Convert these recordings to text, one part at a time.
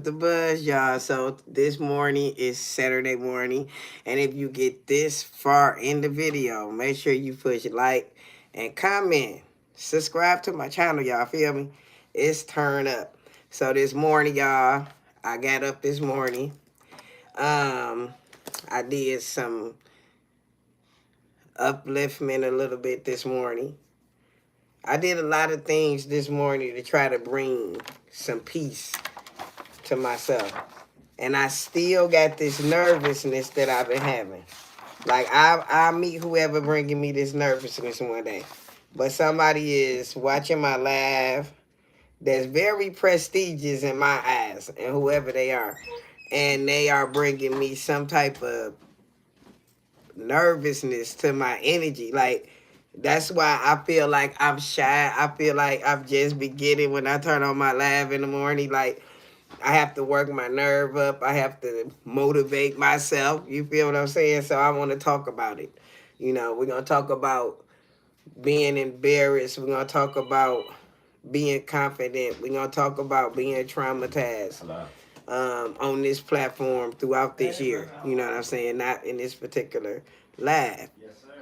The buzz, y'all. So this morning is Saturday morning, and if you get this far in the video, make sure you push like and comment. Subscribe to my channel, y'all. Feel me? It's turn up. So this morning, y'all, I got up this morning. Um, I did some upliftment a little bit this morning. I did a lot of things this morning to try to bring some peace to myself. And I still got this nervousness that I've been having. Like I meet whoever bringing me this nervousness one day, but somebody is watching my live that's very prestigious in my eyes, and whoever they are, and they are bringing me some type of nervousness to my energy. Like that's why I feel like I'm shy. I feel like I'm just beginning when I turn on my live in the morning. Like I have to work my nerve up. I have to motivate myself. You feel what I'm saying? So I want to talk about it. We're going to talk about being embarrassed. We're going to talk about being confident. We're going to talk about being traumatized on this platform throughout this year. You know what I'm saying? Not in this particular live,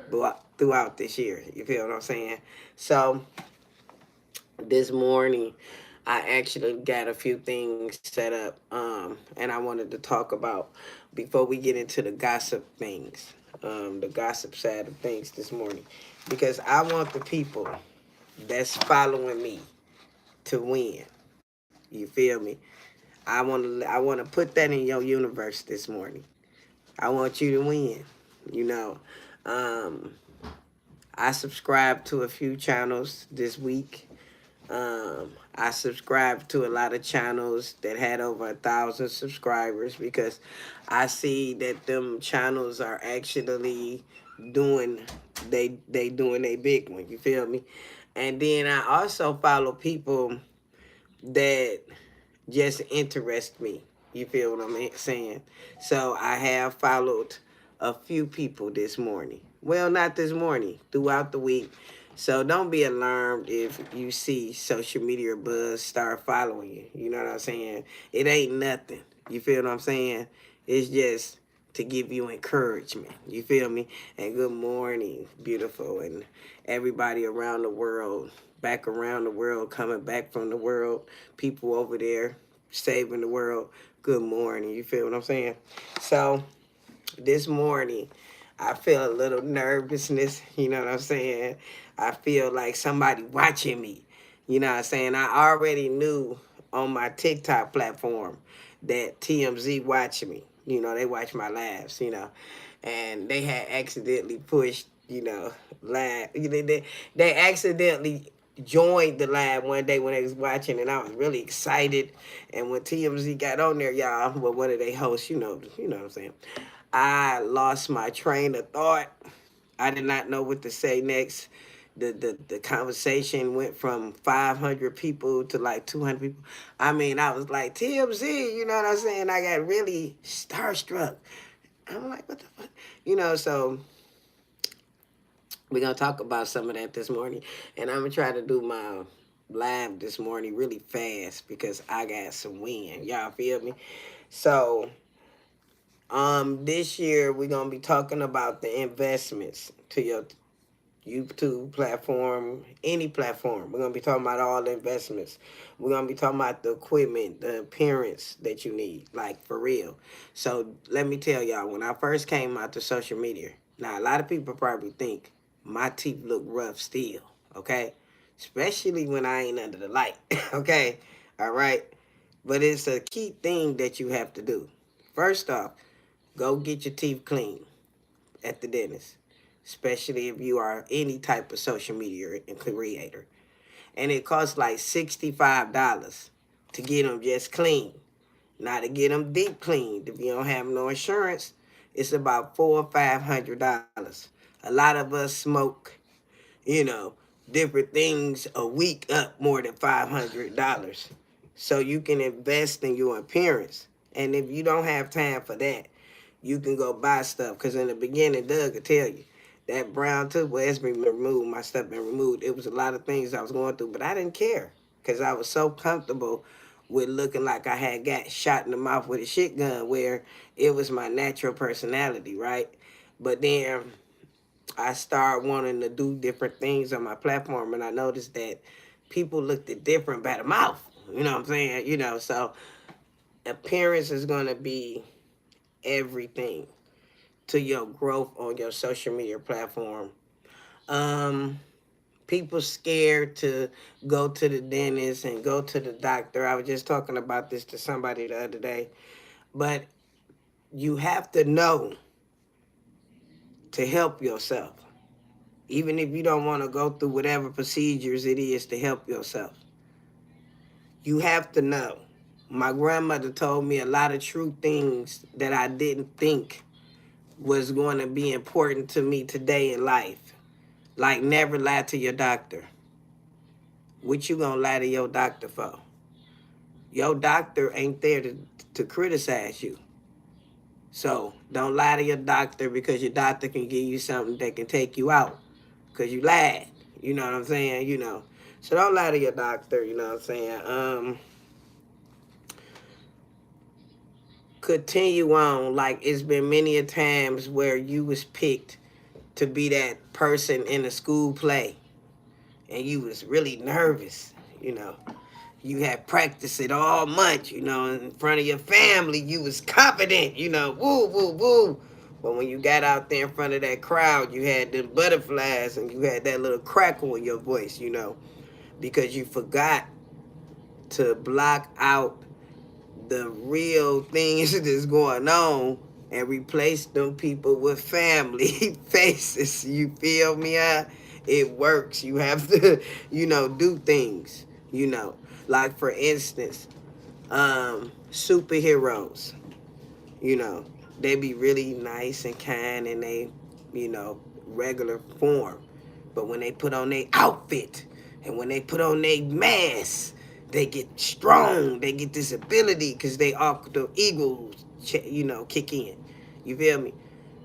but throughout this year. You feel what I'm saying? So this morning, I actually got a few things set up, and I wanted to talk about before we get into the gossip things, the gossip side of things this morning, because I want the people that's following me to win. You feel me? I want to put that in your universe this morning. I want you to win. You know, um, I subscribed to a few channels this week. I subscribed to a lot of channels that had over 1,000 subscribers because I see that them channels are actually doing they doing a big one. You feel me? And then I also follow people that just interest me. You feel what I'm saying? So I have followed a few people this morning. Well, not this morning, throughout the week. So don't be alarmed if you see social media buzz start following you. You know what I'm saying? It ain't nothing. You feel what I'm saying? It's just to give you encouragement. You feel me? And good morning, beautiful, and everybody around the world, back around the world, coming back from the world, people over there saving the world. Good morning. You feel what I'm saying? So this morning, I feel a little nervousness. You know what I'm saying? I feel like somebody watching me. You know what I'm saying? I already knew on my TikTok platform that TMZ watching me. They watch my lives, and they had accidentally pushed, live. They accidentally joined the live one day when they was watching, and I was really excited. And when TMZ got on there, y'all, well, one of they hosts, you know what I'm saying. I lost my train of thought. I did not know what to say next. The conversation went from 500 people to like 200 people. I mean, I was like, TMZ, you know what I'm saying? I got really starstruck. I'm like, what the fuck? So we're going to talk about some of that this morning. And I'm going to try to do my live this morning really fast because I got some wind. Y'all feel me? So this year we're gonna be talking about the investments to your YouTube platform, any platform. We're gonna be talking about all the investments. We're gonna be talking about the equipment, the appearance that you need, like for real. So let me tell y'all, when I first came out to social media, now a lot of people probably think my teeth look rough still, okay? Especially when I ain't under the light, okay? All right. But it's a key thing that you have to do. First off, go get your teeth clean at the dentist, especially if you are any type of social media creator. And it costs like $65 to get them just clean. Not to get them deep cleaned. If you don't have no insurance, it's about $400 or $500. A lot of us smoke, you know, different things a week up more than $500. So you can invest in your appearance. And if you don't have time for that, you can go buy stuff. Because in the beginning, Doug could tell you that brown tooth, well, it's been removed. My stuff been removed. It was a lot of things I was going through, but I didn't care because I was so comfortable with looking like I had got shot in the mouth with a shit gun, where it was my natural personality, right? But then I started wanting to do different things on my platform, and I noticed that people looked at different by the mouth. You know what I'm saying? So appearance is gonna be everything to your growth on your social media platform. Um, People scared to go to the dentist and go to the doctor. I was just talking about this to somebody the other day. But you have to know to help yourself, even if you don't want to go through whatever procedures it is to help yourself. You have to know. My grandmother told me a lot of true things that I didn't think was going to be important to me today in life. Like, never lie to your doctor. What you gonna lie to your doctor for? Your doctor ain't there to criticize you. So don't lie to your doctor, because your doctor can give you something that can take you out because you lied. You know what I'm saying? So don't lie to your doctor. You know what I'm saying? Continue on. Like, it's been many a times where you was picked to be that person in a school play, and you was really nervous. You had practiced it all month, in front of your family. You was confident, woo, woo, woo. But when you got out there in front of that crowd, you had them butterflies and you had that little crackle in your voice, because you forgot to block out the real things that's going on and replace them people with family faces. You feel me? It works. You have to, do things, like, for instance, superheroes, you know, they be really nice and kind in they, regular form. But when they put on their outfit and when they put on their mask, they get strong. They get this ability because they all the eagles, kick in. You feel me?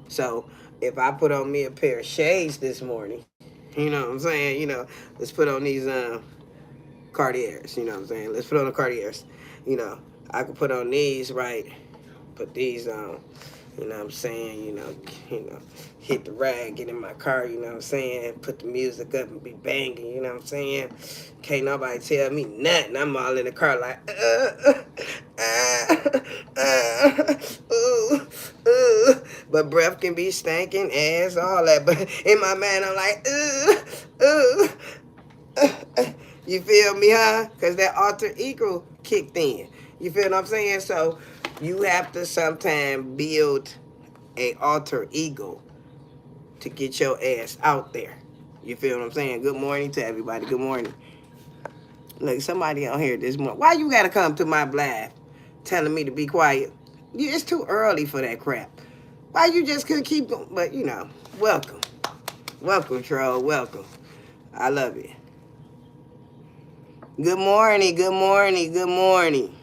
So if I put on me a pair of shades this morning, you know what I'm saying? Let's put on these Cartiers. You know what I'm saying? Let's put on the Cartiers. I could put on these, right? Put these on. You know what I'm saying? Hit the rag, get in my car, you know what I'm saying? Put the music up and be banging, you know what I'm saying? Can't nobody tell me nothing. I'm all in the car like, ooh, ooh. But breath can be stinking, ass, all that. But in my mind, I'm like, you feel me, huh? Because that alter ego kicked in. You feel what I'm saying? So you have to sometimes build a alter ego to get your ass out there. You feel what I'm saying? Good morning to everybody. Good morning. Look, somebody on here this morning. Why you gotta come to my live telling me to be quiet? It's too early for that crap. Why you just couldn't keep going? But, welcome. Welcome, troll. Welcome. I love it. Good morning. Good morning. Good morning.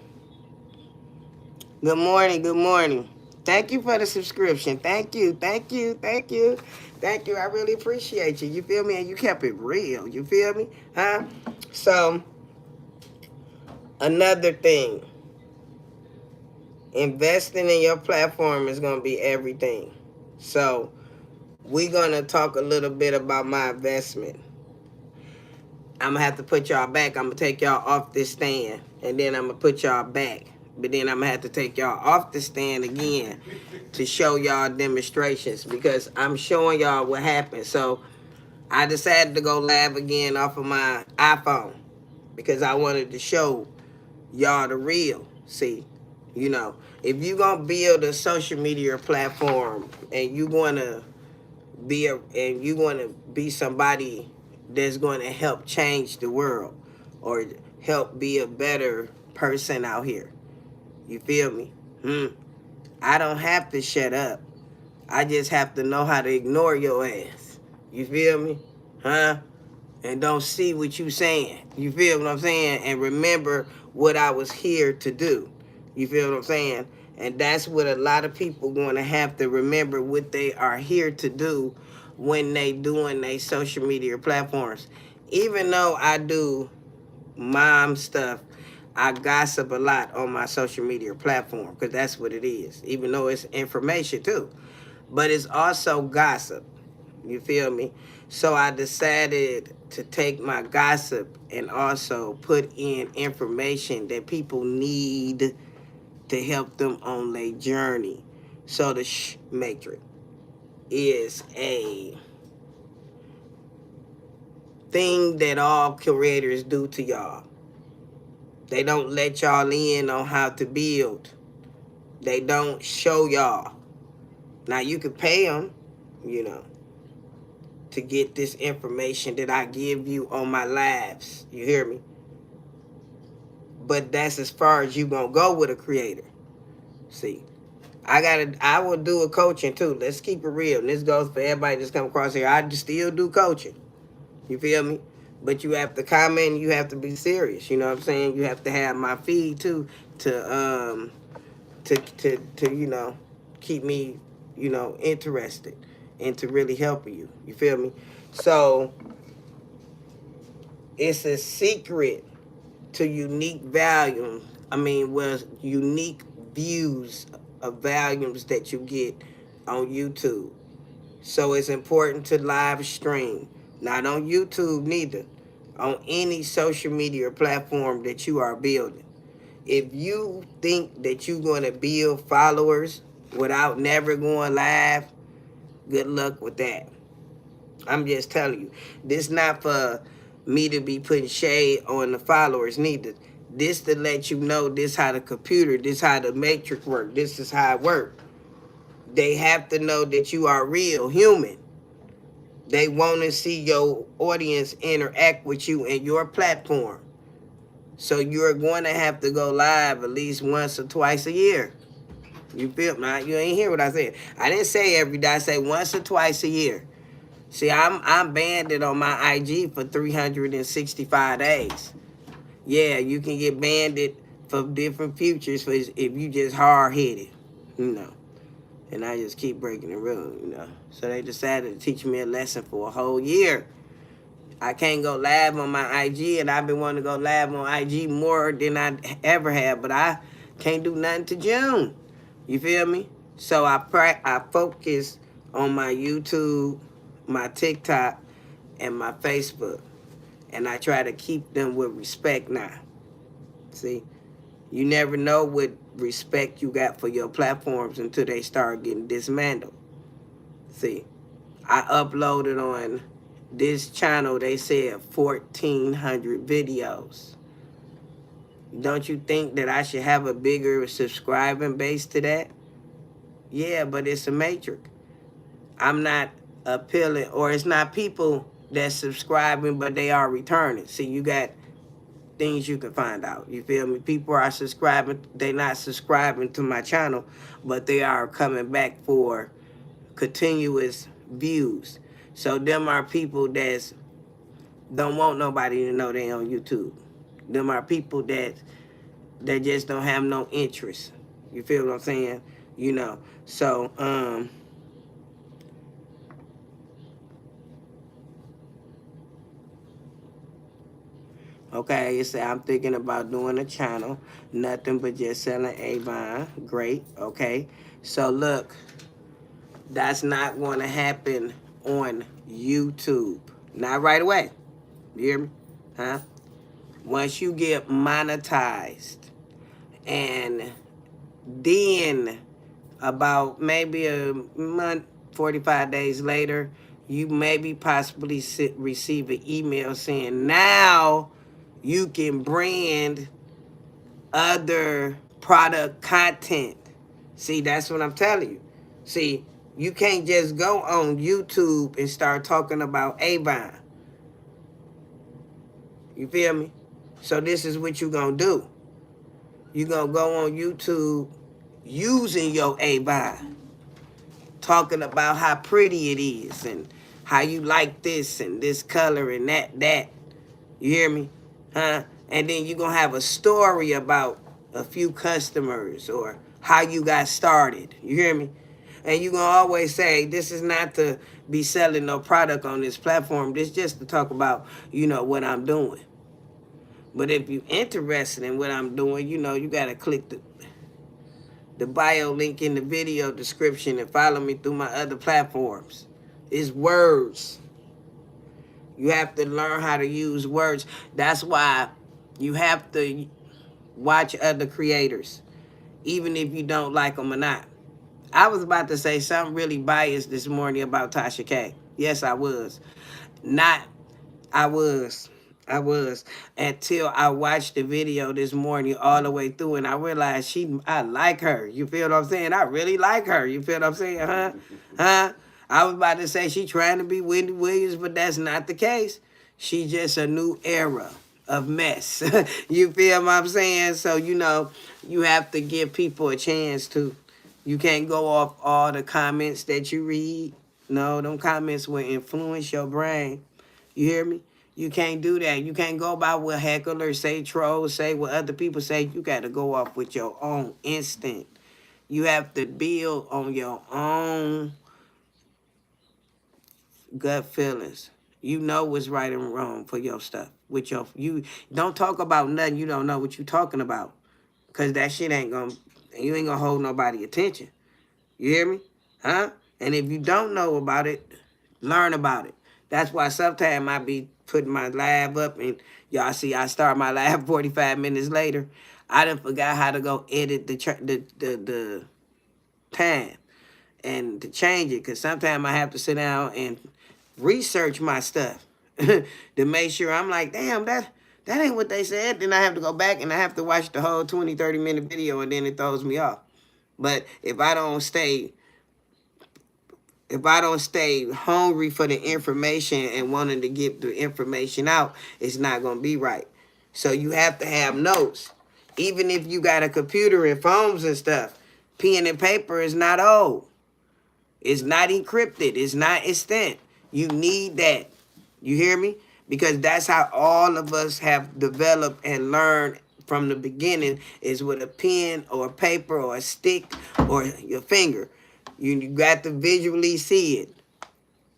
Good morning. Good morning. Thank you for the subscription. Thank you. Thank you. Thank you. Thank you. I really appreciate you. You feel me? And you kept it real. You feel me? Huh? So, another thing. Investing in your platform is going to be everything. So, we're going to talk a little bit about my investment. I'm going to have to put y'all back. I'm going to take y'all off this stand. And then I'm going to put y'all back. But then I'm going to have to take y'all off the stand again to show y'all demonstrations, because I'm showing y'all what happened. So I decided to go live again off of my iPhone because I wanted to show y'all the real. See, if you're going to build a social media platform and you're going to be somebody that's going to help change the world or help be a better person out here. You feel me? I don't have to shut up. I just have to know how to ignore your ass. You feel me? Huh? And don't see what you saying. You feel what I'm saying? And remember what I was here to do. You feel what I'm saying? And that's what a lot of people going to have to remember, what they are here to do when they doing their social media platforms. Even though I do mom stuff, I gossip a lot on my social media platform because that's what it is, even though it's information too. But it's also gossip. You feel me? So I decided to take my gossip and also put in information that people need to help them on their journey. So the Matrix is a thing that all creators do to y'all. They don't let y'all in on how to build. They don't show y'all. Now you can pay them, you know, to get this information that I give you on my lives. You hear me? But that's as far as you gonna go with a creator. See, I will do a coaching too. Let's keep it real. And this goes for everybody that's come across here. I still do coaching. You feel me? But you have to comment, you have to be serious. You know what I'm saying? You have to have my feed too to you know, keep me, you know, interested and to really help you. You feel me? So it's a secret to unique volume. I mean, was unique views of volumes that you get on YouTube. So it's important to live stream. Not on YouTube neither. On any social media platform that you are building. If you think that you're going to build followers without never going live, good luck with that. I'm just telling you. This not for me to be putting shade on the followers neither. This to let you know this how the computer, this how the matrix work. This is how it work. They have to know that you are real human. They want to see your audience interact with you and your platform. So you're going to have to go live at least once or twice a year. You feel me? You ain't hear what I said. I didn't say every day. I said once or twice a year. See, I'm banned on my IG for 365 days. Yeah, you can get banned for different futures for if you just hard-headed, you know. And I just keep breaking the rule, you know. So they decided to teach me a lesson for a whole year. I can't go live on my IG, and I've been wanting to go live on IG more than I ever have, but I can't do nothing to June. You feel me? So I focus on my YouTube, my TikTok, and my Facebook. And I try to keep them with respect now. See? You never know what respect you got for your platforms until they start getting dismantled. See? I uploaded on this channel, they said 1,400 videos. Don't you think that I should have a bigger subscribing base to that? Yeah, but it's a matrix. I'm not appealing, or it's not people that's subscribing, but they are returning. See, you got things you can find out. You feel me? People are subscribing. They're not subscribing to my channel, but they are coming back for continuous views. So them are people that don't want nobody to know they on YouTube. Them are people that just don't have no interest. You feel what I'm saying? You know. So okay, you say I'm thinking about doing a channel, nothing but just selling Avon. Great, okay. So look, that's not going to happen on YouTube. Not right away. You hear me? Huh? Once you get monetized, and then about maybe a month, 45 days later, you maybe possibly receive an email saying now you can brand other product content. See, that's what I'm telling you. See, you can't just go on YouTube and start talking about Avon. You feel me? So this is what you gonna do. You gonna go on YouTube using your Avon, talking about how pretty it is and how you like this and this color and that. You hear me? Huh? And then you're going to have a story about a few customers or how you got started. You hear me? And you're going to always say, this is not to be selling no product on this platform. This just to talk about, you know, what I'm doing. But if you're interested in what I'm doing, you know, you got to click the bio link in the video description and follow me through my other platforms. It's words. You have to learn how to use words. That's why you have to watch other creators, even if you don't like them or not. I was about to say something really biased this morning about Tasha K. Yes, I was. Not, I was. I was. Until I watched the video this morning all the way through and I realized I like her. You feel what I'm saying? I really like her. You feel what I'm saying? Huh? Huh? I was about to say she trying to be Wendy Williams, but that's not the case. She just a new era of mess. You feel what I'm saying? So, you know, you have to give people a chance to. You can't go off all the comments that you read. No, them comments will influence your brain. You hear me? You can't do that. You can't go by what hecklers say, trolls say, what other people say. You got to go off with your own instinct. You have to build on your own gut feelings. You know what's right and wrong for your stuff. You don't talk about nothing you don't know what you talking about. Cause that shit you ain't gonna hold nobody attention. You hear me? Huh? And if you don't know about it, learn about it. That's why sometimes I be putting my live up and y'all see I start my live 45 minutes later. I done forgot how to go edit the time and to change it because sometimes I have to sit down and research my stuff to make sure I'm like, damn, that ain't what they said. Then I have to go back and I have to watch the whole 20, 30-minute video and then it throws me off. But if I don't stay hungry for the information and wanting to get the information out, it's not going to be right. So you have to have notes. Even if you got a computer and phones and stuff, pen and paper is not old. It's not encrypted. It's not extant. You need that. You hear me? Because that's how all of us have developed and learned from the beginning is with a pen or a paper or a stick or your finger. You got to visually see it.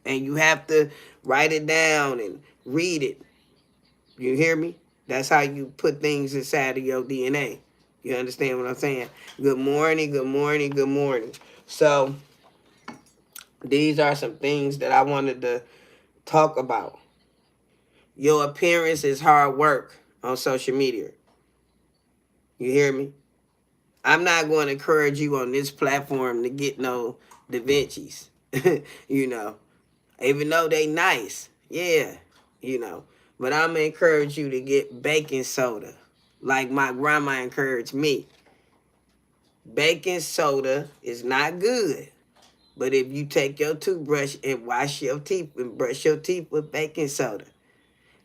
And you have to write it down and read it. You hear me? That's how you put things inside of your DNA. You understand what I'm saying? Good morning, good morning, good morning. So these are some things that I wanted to talk about. Your appearance is hard work on social media. You hear me? I'm not going to encourage you on this platform to get no Da Vinci's, you know, even though they nice. Yeah, you know, but I'm going to encourage you to get baking soda like my grandma encouraged me. Baking soda is not good. But if you take your toothbrush and wash your teeth and brush your teeth with baking soda,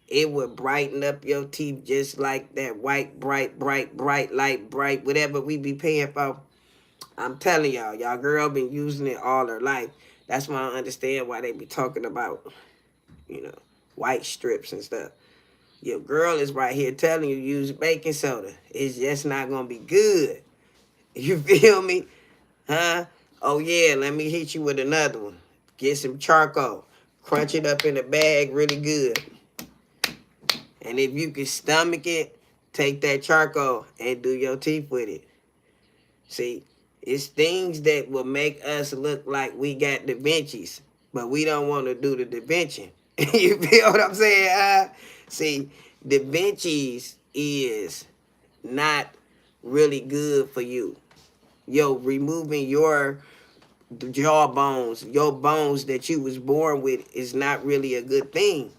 it will brighten up your teeth just like that white, bright light, bright, whatever we be paying for. I'm telling y'all girl been using it all her life. That's why I understand why they be talking about, you know, white strips and stuff. Your girl is right here telling you use baking soda. It's just not going to be good. You feel me? Huh? Oh, yeah, let me hit you with another one. Get some charcoal. Crunch it up in a bag really good. And if you can stomach it, take that charcoal and do your teeth with it. See, it's things that will make us look like we got Da Vinci's, but we don't want to do the Da Vinci. You feel what I'm saying? See, Da Vinci's is not really good for you. Removing your jaw bones, your bones that you was born with is not really a good thing.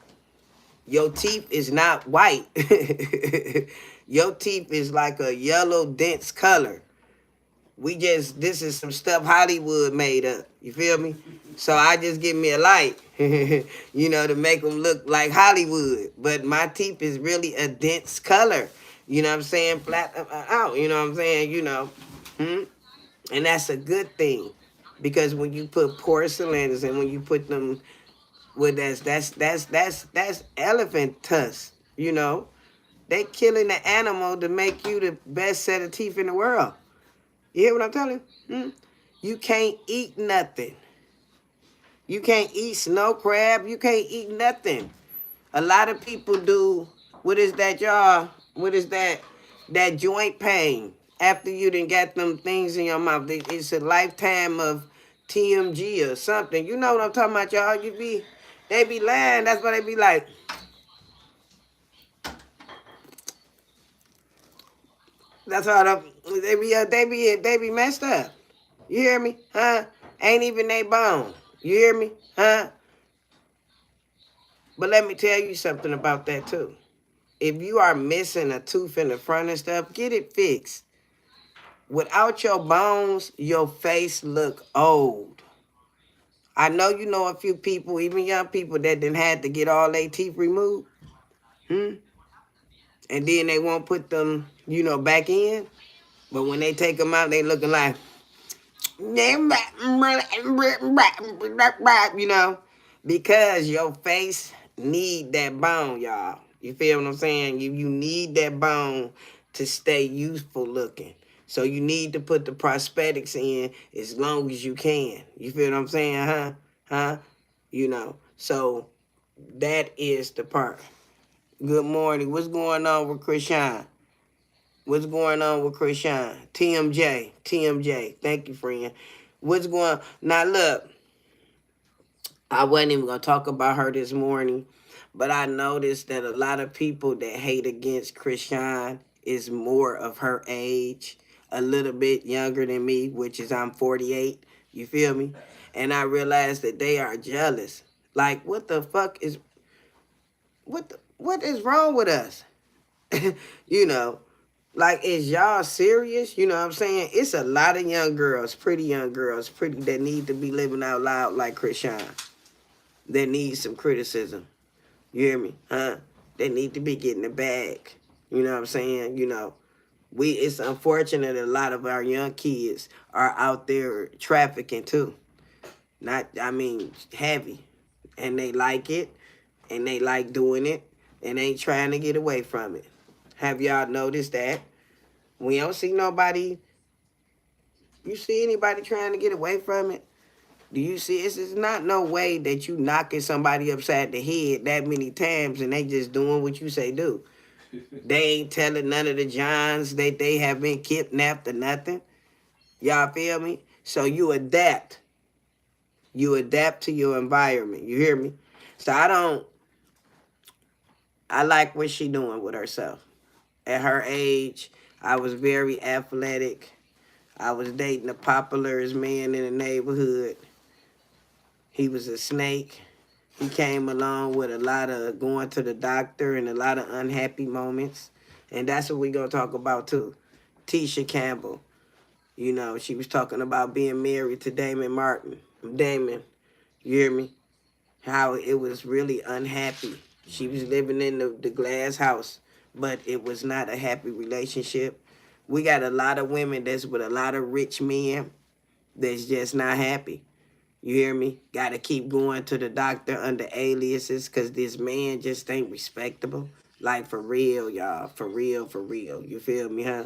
Your teeth is not white. Your teeth is like a yellow, dense color. This is some stuff Hollywood made up. You feel me? So I just give me a light, you know, to make them look like Hollywood. But my teeth is really a dense color. You know what I'm saying? Flat out. You know what I'm saying? You know. And that's a good thing. Because when you put porcelains and when you put them with that's elephant tusk, you know. They killing the animal to make you the best set of teeth in the world. You hear what I'm telling you? You can't eat nothing. You can't eat snow crab. You can't eat nothing. A lot of people do, what is that, y'all? what is that? That joint pain after you done got them things in your mouth. It's a lifetime of TMG or something. You know what I'm talking about, y'all? They be lying. That's why they be like, that's how they be messed up. You hear me? Huh? Ain't even they bone. You hear me? Huh? But let me tell you something about that too. If you are missing a tooth in the front and stuff, get it fixed. Without your bones, your face look old. I know you know a few people, even young people, that done had to get all their teeth removed. Hmm? And then they won't put them, back in. But when they take them out, they looking like, you know, because your face need that bone, y'all. You feel what I'm saying? You need that bone to stay youthful looking. So you need to put the prosthetics in as long as you can. You feel what I'm saying, huh? Huh? So that is the part. Good morning. What's going on with Krishan? What's going on with Krishan? TMJ. Thank you, friend. What's going on? Now, look, I wasn't even going to talk about her this morning, but I noticed that a lot of people that hate against Krishan is more of her age, a little bit younger than me, which is I'm 48. You feel me? And I realized that they are jealous. Like, what the fuck is, what is wrong with us? you know, Like, is y'all serious? You know what I'm saying? It's a lot of young girls, pretty young girls, that need to be living out loud like Krishan. That need some criticism. You hear me? Huh? They need to be getting the bag. You know what I'm saying? It's unfortunate that a lot of our young kids are out there trafficking too. Heavy. And they like it, and they like doing it, and ain't trying to get away from it. Have y'all noticed that? We don't see nobody. You see anybody trying to get away from it? Do you see? It's not no way that you knocking somebody upside the head that many times and they just doing what you say do. They ain't telling none of the Johns that they have been kidnapped or nothing. Y'all feel me? So you adapt. You adapt to your environment. You hear me? So I like what she doing with herself. At her age, I was very athletic. I was dating the popularest man in the neighborhood. He was a snake. He came along with a lot of going to the doctor and a lot of unhappy moments. And that's what we're going to talk about too. Tisha Campbell. She was talking about being married to Damon Martin. Damon, you hear me? How it was really unhappy. She was living in the glass house, but it was not a happy relationship. We got a lot of women that's with a lot of rich men that's just not happy. You hear me? Got to keep going to the doctor under aliases because this man just ain't respectable. Like, for real, y'all. For real, for real. You feel me, huh?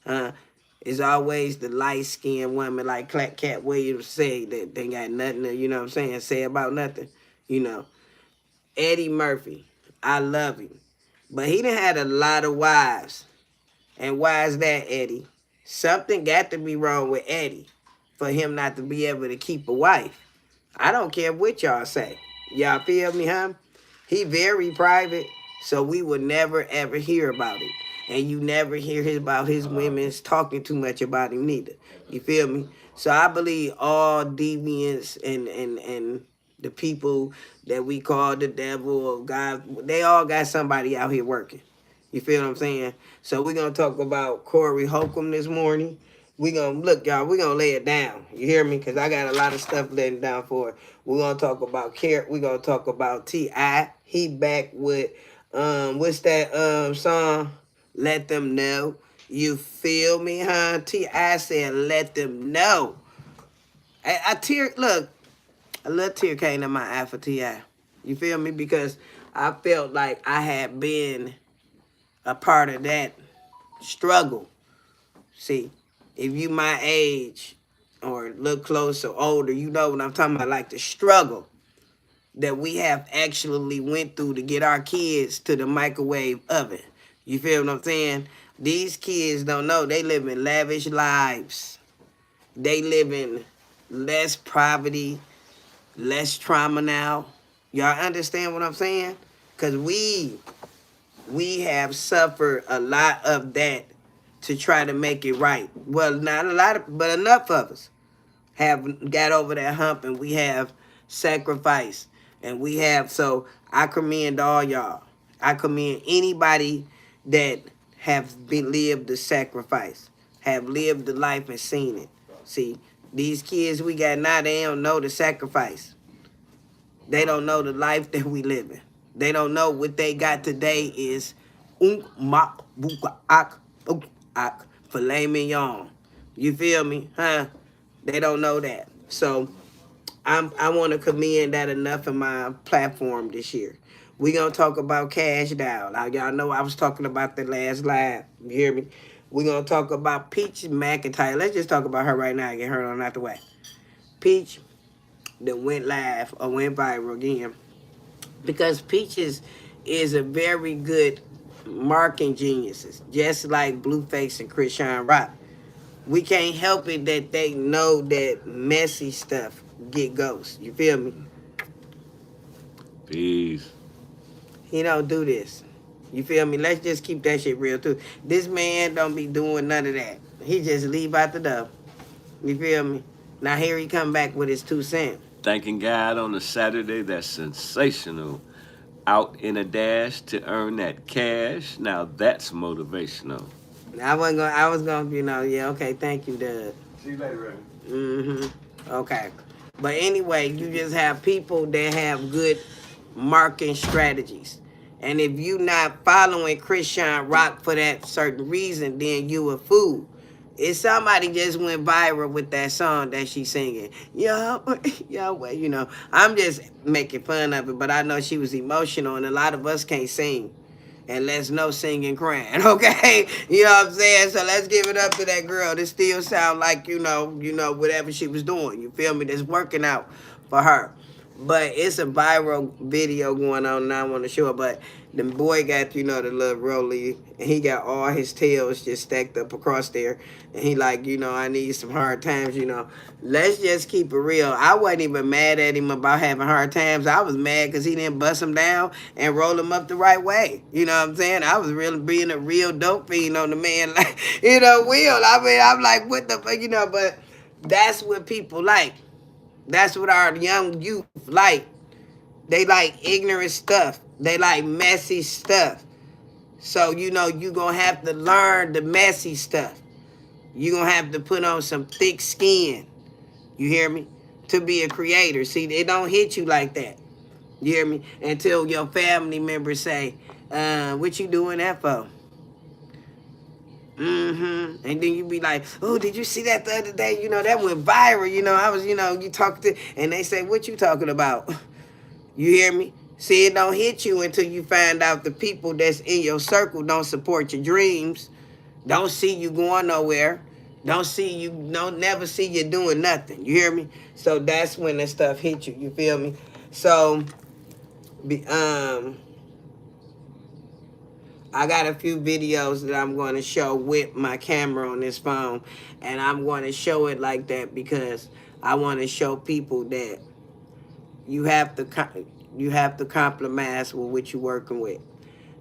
Huh? It's always the light-skinned woman like Cat Williams say that they got nothing to, say about nothing. Eddie Murphy, I love him. But he done had a lot of wives. And why is that, Eddie? Something got to be wrong with Eddie for him not to be able to keep a wife. I don't care what y'all say. Y'all feel me, huh? He very private, so we would never ever hear about it. And you never hear about his women's talking too much about him neither. You feel me? So I believe all deviants and the people that we call the devil or God, they all got somebody out here working. You feel what I'm saying? So we're going to talk about Corey Holcomb this morning. We're going to, look, y'all, we're going to lay it down. You hear me? Because I got a lot of stuff laying down for it. We're going to talk about Carrot. We're going to talk about T.I. He back with, what's that song? Let Them Know. You feel me, huh? T.I. said, let them know. Look, a little tear came to my eye for T.I. You feel me? Because I felt like I had been a part of that struggle. See, if you my age or look close or older, you know what I'm talking about, like the struggle that we have actually went through to get our kids to the microwave oven. You feel what I'm saying? These kids don't know. They live in lavish lives. They live in less poverty, less trauma now. Y'all understand what I'm saying? Because we have suffered a lot of that to try to make it right. Well, not a lot, but enough of us have got over that hump, and we have sacrificed, and we have. So I commend all y'all. I commend anybody that have been lived the sacrifice, have lived the life and seen it. See, these kids we got now, they don't know the sacrifice. They don't know the life that we living. They don't know what they got today is mak buka ak filet mignon. You feel me? Huh? They don't know that. So I want to commend that enough in my platform this year. We gonna talk about Cash Doll. Now, y'all know I was talking about the last live. You hear me? We gonna talk about Peach McIntyre. Let's just talk about her right now and get her on out the way. Peach that went live or went viral again because Peaches is a very good marketing genius, just like Blueface and Christian Rock. We can't help it that they know that messy stuff get ghosts. You feel me? Peace. He don't do this. You feel me? Let's just keep that shit real too. This man don't be doing none of that. He just leave out the door. You feel me? Now here he come back with his 2 cents. Thanking God on a Saturday, that's sensational. Out in a dash to earn that cash. Now that's motivational. I was gonna, yeah, okay, thank you, Doug. See you later, Ray. Okay. But anyway, you just have people that have good marketing strategies. And if you not following Christian Rock for that certain reason, then you a fool. If somebody just went viral with that song that she's singing, Yahweh, I'm just making fun of it, but I know she was emotional, and a lot of us can't sing. And let's no singing crying, okay? You know what I'm saying? So let's give it up to that girl. This still sound like, whatever she was doing. You feel me? That's working out for her. But it's a viral video going on now on the show. But the boy got, the little rolly, and he got all his tails just stacked up across there. And he like, I need some hard times, Let's just keep it real. I wasn't even mad at him about having hard times. I was mad because he didn't bust him down and roll him up the right way. You know what I'm saying? I was really being a real dope fiend on the man. Like, Will. I mean, I'm like, what the fuck, but that's what people like. That's what our young youth like. They like ignorant stuff. They like messy stuff. So, you going to have to learn the messy stuff. You're going to have to put on some thick skin. You hear me? To be a creator. See, they don't hit you like that. You hear me? Until your family members say, what you doing that for? And then you be like, oh, did you see that the other day? That went viral. I was, you talk to, and they say, what you talking about? You hear me? See, it don't hit you until you find out the people that's in your circle don't support your dreams, don't see you going nowhere, don't never see you doing nothing. You hear me? So that's when that stuff hit you. You feel me? So, I got a few videos that I'm going to show with my camera on this phone, and I'm going to show it like that because I want to show people that you have to compromise with what you're working with.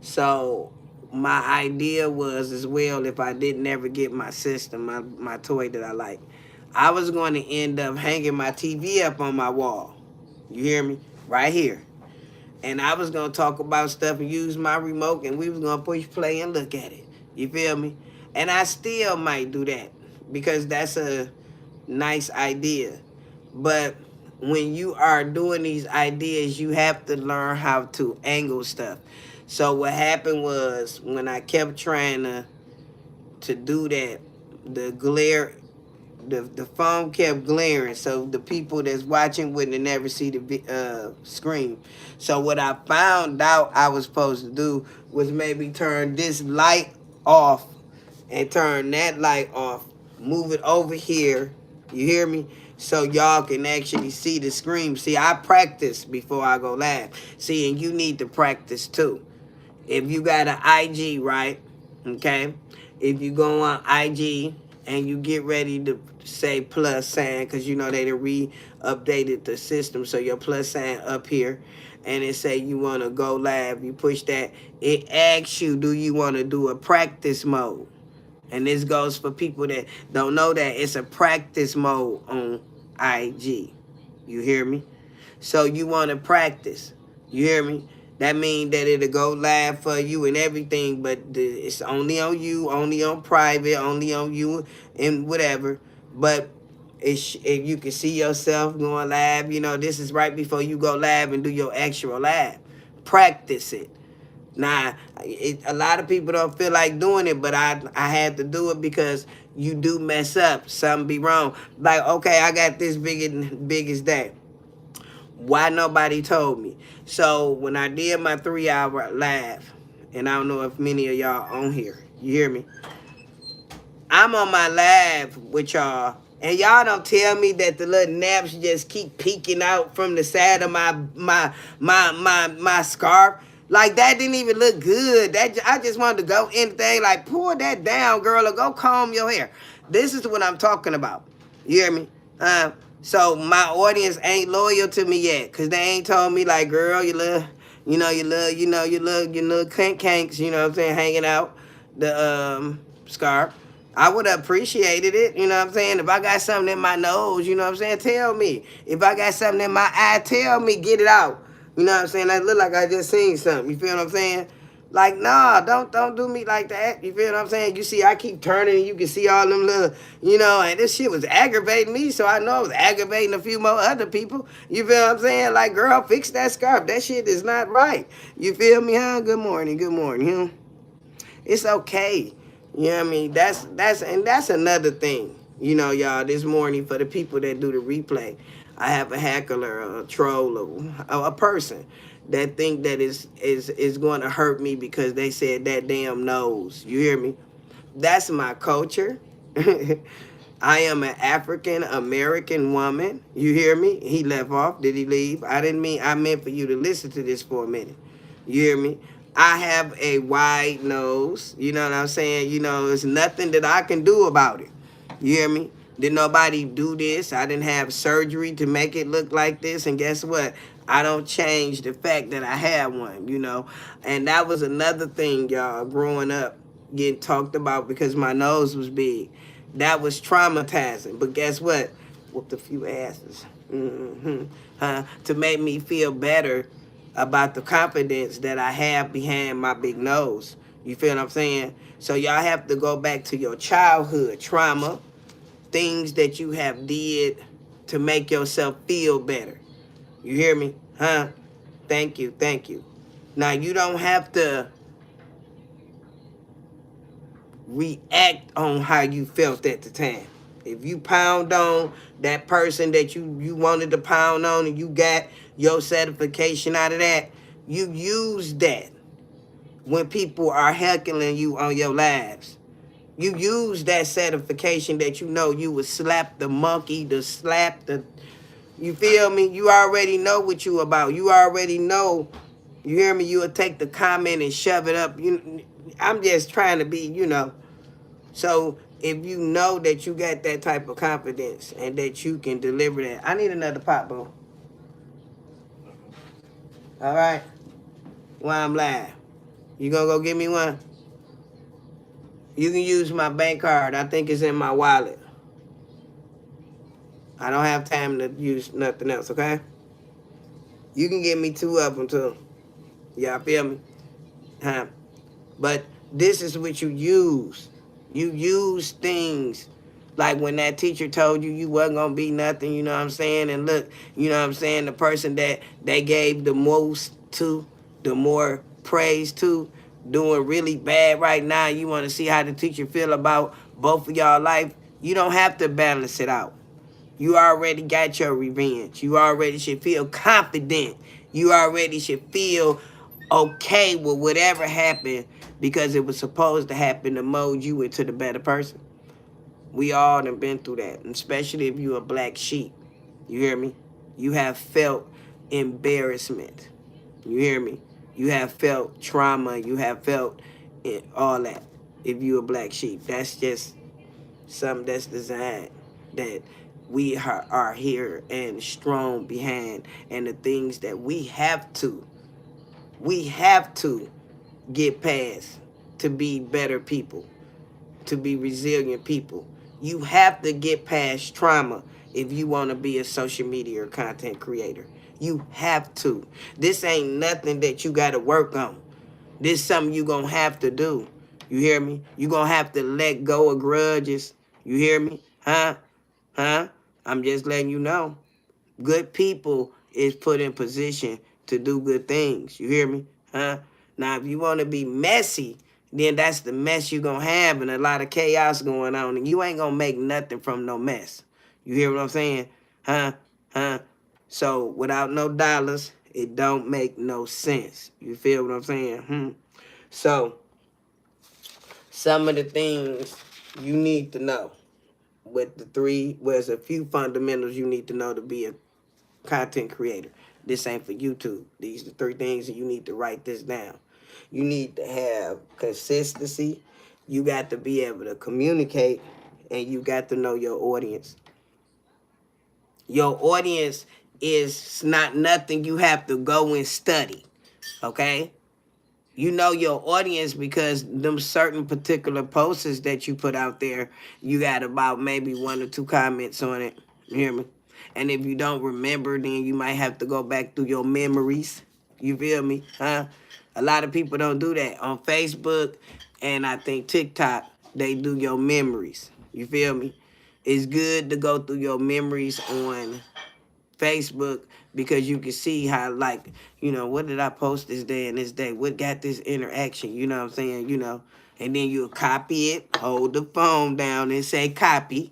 So my idea was as well, if I didn't ever get my system, my toy that I like, I was going to end up hanging my TV up on my wall. You hear me? Right here. And I was going to talk about stuff and use my remote, and we was going to push play and look at it. You feel me? And I still might do that because that's a nice idea. But when you are doing these ideas, you have to learn how to angle stuff. So what happened was when I kept trying to do that, the glare, the phone kept glaring, so the people that's watching wouldn't never see the screen. So what I found out I was supposed to do was maybe turn this light off and turn that light off, move it over here. You hear me? So y'all can actually see the screen. See, I practice before I go live. See, and you need to practice too. If you got an IG, right? Okay. If you go on IG and you get ready to say plus sign, because you know they updated the system, so your plus sign up here, and it say you want to go live. You push that. It asks you, do you want to do a practice mode? And this goes for people that don't know that it's a practice mode on IG. You hear me? So you want to practice. You hear me? That means that it'll go live for you and everything, but it's only on you, only on private, only on you and whatever. But if you can see yourself going live, you know, this is right before you go live and do your actual live. Practice it. Nah, a lot of people don't feel like doing it, but I had to do it because you do mess up. Something be wrong. Like, okay, I got this big as that. Why nobody told me? So when I did my 3-hour live, and I don't know if many of y'all on here, you hear me? I'm on my live with y'all, and y'all don't tell me that the little naps just keep peeking out from the side of my scarf. Like that didn't even look good. That I just wanted to go anything like pull that down, girl, or go comb your hair. This is what I'm talking about. You hear me? So my audience ain't loyal to me yet, cause they ain't told me like, girl, you little, you little kanks, you know what I'm saying, hanging out the scarf. I would have appreciated it, you know what I'm saying? If I got something in my nose, you know what I'm saying, tell me. If I got something in my eye, tell me, get it out. You know what I'm saying? I look like I just seen something. You feel what I'm saying? Like, nah, don't do me like that. You feel what I'm saying? You see, I keep turning and you can see all them little, you know, and this shit was aggravating me, so I know it was aggravating a few more other people. You feel what I'm saying? Like, girl, fix that scarf. That shit is not right. You feel me, huh? Good morning, huh? It's okay. You know what I mean? That's another thing. You know, y'all, this morning for the people that do the replay, I have a heckler, a troll, a person that think that is going to hurt me because they said that damn nose. You hear me? That's my culture. I am an African American woman. You hear me? He left off. Did he leave? I meant for you to listen to this for a minute. You hear me? I have a wide nose. You know what I'm saying? You know, there's nothing that I can do about it. You hear me? Did nobody do this? I didn't have surgery to make it look like this. And guess what? I don't change the fact that I have one, you know. And that was another thing, y'all, growing up, getting talked about because my nose was big. That was traumatizing. But guess what? Whooped a few asses. To make me feel better about the confidence that I have behind my big nose. You feel what I'm saying? So y'all have to go back to your childhood trauma, things that you have did to make yourself feel better. You hear me? Huh? Thank you. Now you don't have to react on how you felt at the time. If you pound on that person that you wanted to pound on and you got your certification out of that, you use that when people are heckling you on your lives. You use that certification that you know you would slap the monkey, you feel me? You already know what you about. You already know, you hear me? You will take the comment and shove it up. I'm just trying to be, you know. So if you know that you got that type of confidence and that you can deliver that. I need another pot, boo. All right? While I'm live. You gonna go get me one? You can use my bank card. I think it's in my wallet. I don't have time to use nothing else, okay? You can give me 2 of them, too. Y'all feel me? Huh? But this is what you use. You use things like when that teacher told you you wasn't going to be nothing, you know what I'm saying? And look, you know what I'm saying? The person that they gave the most to, the more praise to, doing really bad right now. You want to see how the teacher feel about both of y'all life. You don't have to balance it out. You already got your revenge. You already should feel confident. You already should feel okay with whatever happened because it was supposed to happen to mold you into the better person. We all done been through that, and especially if you a black sheep. You hear me? You have felt embarrassment. You hear me? You have felt trauma. You have felt all that. If you a black sheep, that's just something that's designed that we are here and strong behind, and the things that we have to get past to be better people, to be resilient people. You have to get past trauma if you want to be a social media or content creator. You have to. This ain't nothing that you got to work on. This is something you going to have to do. You hear me? You going to have to let go of grudges. You hear me? Huh? Huh? I'm just letting you know. Good people is put in position to do good things. You hear me? Huh? Now, if you want to be messy, then that's the mess you're going to have and a lot of chaos going on. And you ain't going to make nothing from no mess. You hear what I'm saying? Huh? Huh? So, without no dollars, it don't make no sense. You feel what I'm saying? So, some of the things you need to know with the three, there's a few fundamentals you need to know to be a content creator. This ain't for YouTube. These are the three things, and you need to write this down. You need to have consistency. You got to be able to communicate, and you got to know your audience. Your audience is not nothing you have to go and study, okay? You know your audience because them certain particular posts that you put out there, you got about maybe 1 or 2 comments on it. You hear me? And if you don't remember, then you might have to go back through your memories. You feel me? Huh? A lot of people don't do that. On Facebook and I think TikTok, they do your memories. You feel me? It's good to go through your memories on Facebook because you can see how, like, you know, what did I post this day and this day? What got this interaction? You know what I'm saying? You know, and then you'll copy it, hold the phone down and say copy.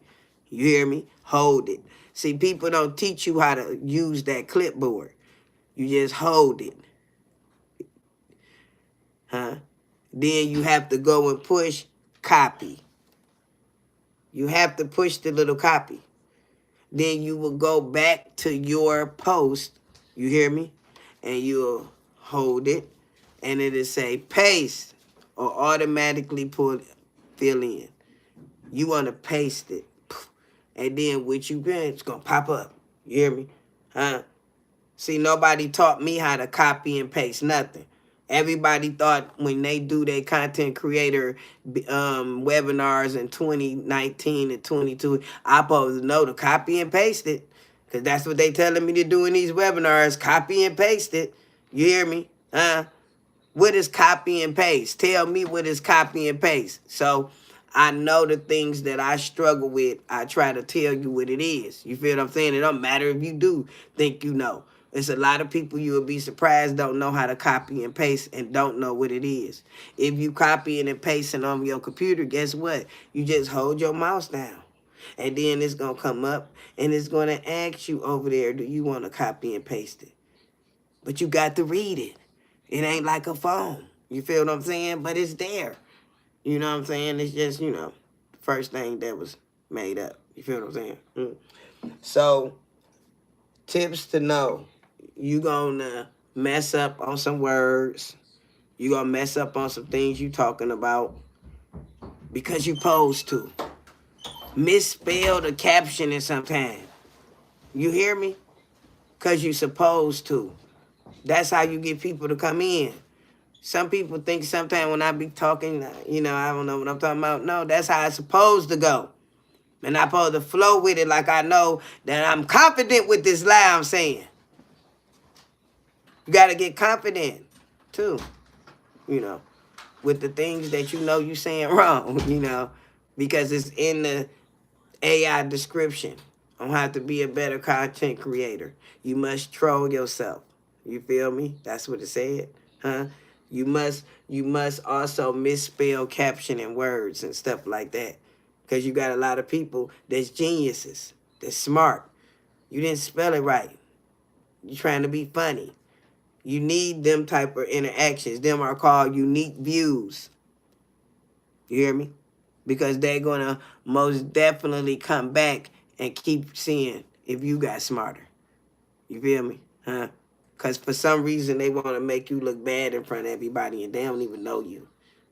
You hear me? Hold it. See, people don't teach you how to use that clipboard. You just hold it. Huh? Then you have to go and push copy. You have to push the little copy. Then you will go back to your post, you hear me? And you'll hold it, and it'll say paste or automatically fill in. You want to paste it. And then what you been, it's going to pop up. You hear me? Huh? See, nobody taught me how to copy and paste nothing. Everybody thought when they do their content creator webinars in 2019 and 22, I'm supposed to know to copy and paste it. Because that's what they telling me to do in these webinars, copy and paste it. You hear me? Huh? What is copy and paste? Tell me what is copy and paste. So I know the things that I struggle with. I try to tell you what it is. You feel what I'm saying? It don't matter if you do think you know. There's a lot of people you will be surprised don't know how to copy and paste and don't know what it is. If you copying and pasting on your computer, guess what? You just hold your mouse down. And then it's going to come up and it's going to ask you over there, do you want to copy and paste it? But you got to read it. It ain't like a phone. You feel what I'm saying? But it's there. You know what I'm saying? It's just, you know, the first thing that was made up. You feel what I'm saying? So, tips to know. You gonna mess up on some words. You gonna mess up on some things you talking about because you supposed to. Misspell the captioning sometimes. You hear me? Because you supposed to. That's how you get people to come in. Some people think sometimes when I be talking, you know, I don't know what I'm talking about. No, that's how it's supposed to go. And I'm supposed to flow with it like I know that I'm confident with this lie I'm saying. You got to get confident, too, you know, with the things that you know you saying wrong, you know, because it's in the AI description on how to be a better content creator. You must troll yourself. You feel me? That's what it said, huh? You must also misspell captioning words and stuff like that, because you got a lot of people that's geniuses, that's smart. You didn't spell it right. You're trying to be funny. You need them type of interactions. Them are called unique views. You hear me? Because they're going to most definitely come back and keep seeing if you got smarter. You feel me? Huh? Because for some reason, they want to make you look bad in front of everybody and they don't even know you.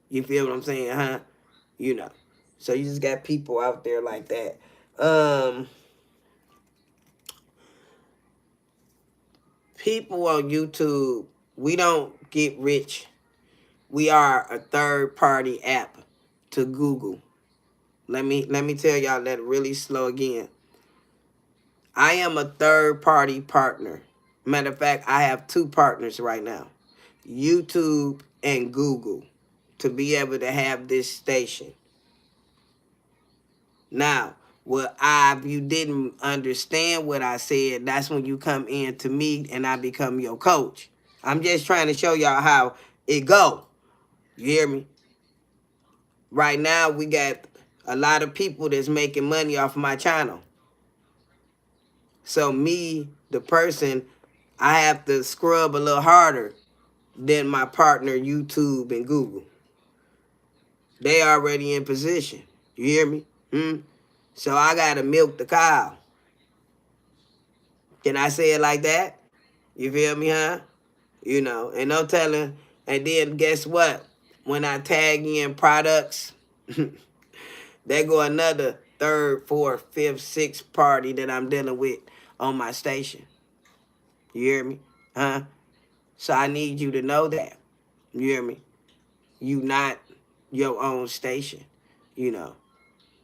You feel what I'm saying, huh? You know. So you just got people out there like that. People on YouTube, we don't get rich. We are a third party app to Google. Let me tell y'all that really slow again. I am a third party partner. Matter of fact, I have two partners right now, YouTube and Google, to be able to have this station. Now, if you didn't understand what I said, that's when you come in to me and I become your coach. I'm just trying to show y'all how it go. You hear me? Right now, we got a lot of people that's making money off my channel. So me, the person, I have to scrub a little harder than my partner, YouTube and Google. They already in position. You hear me? So I got to milk the cow. Can I say it like that? You feel me, huh? You know, and no telling. And then guess what? When I tag in products, there go another third, fourth, fifth, sixth party that I'm dealing with on my station. You hear me? Huh? So I need you to know that. You hear me? You not your own station, you know.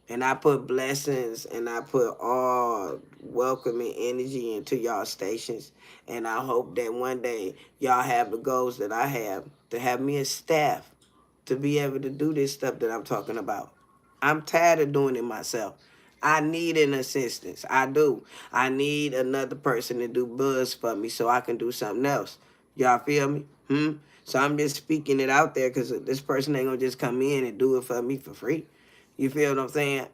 And I put blessings and I put all welcoming energy into y'all stations. And I hope that one day y'all have the goals that I have, to have me a staff to be able to do this stuff that I'm talking about. I'm tired of doing it myself. I need an assistance. I do. I need another person to do buzz for me so I can do something else. Y'all feel me? So I'm just speaking it out there because this person ain't gonna just come in and do it for me for free. You feel what I'm saying?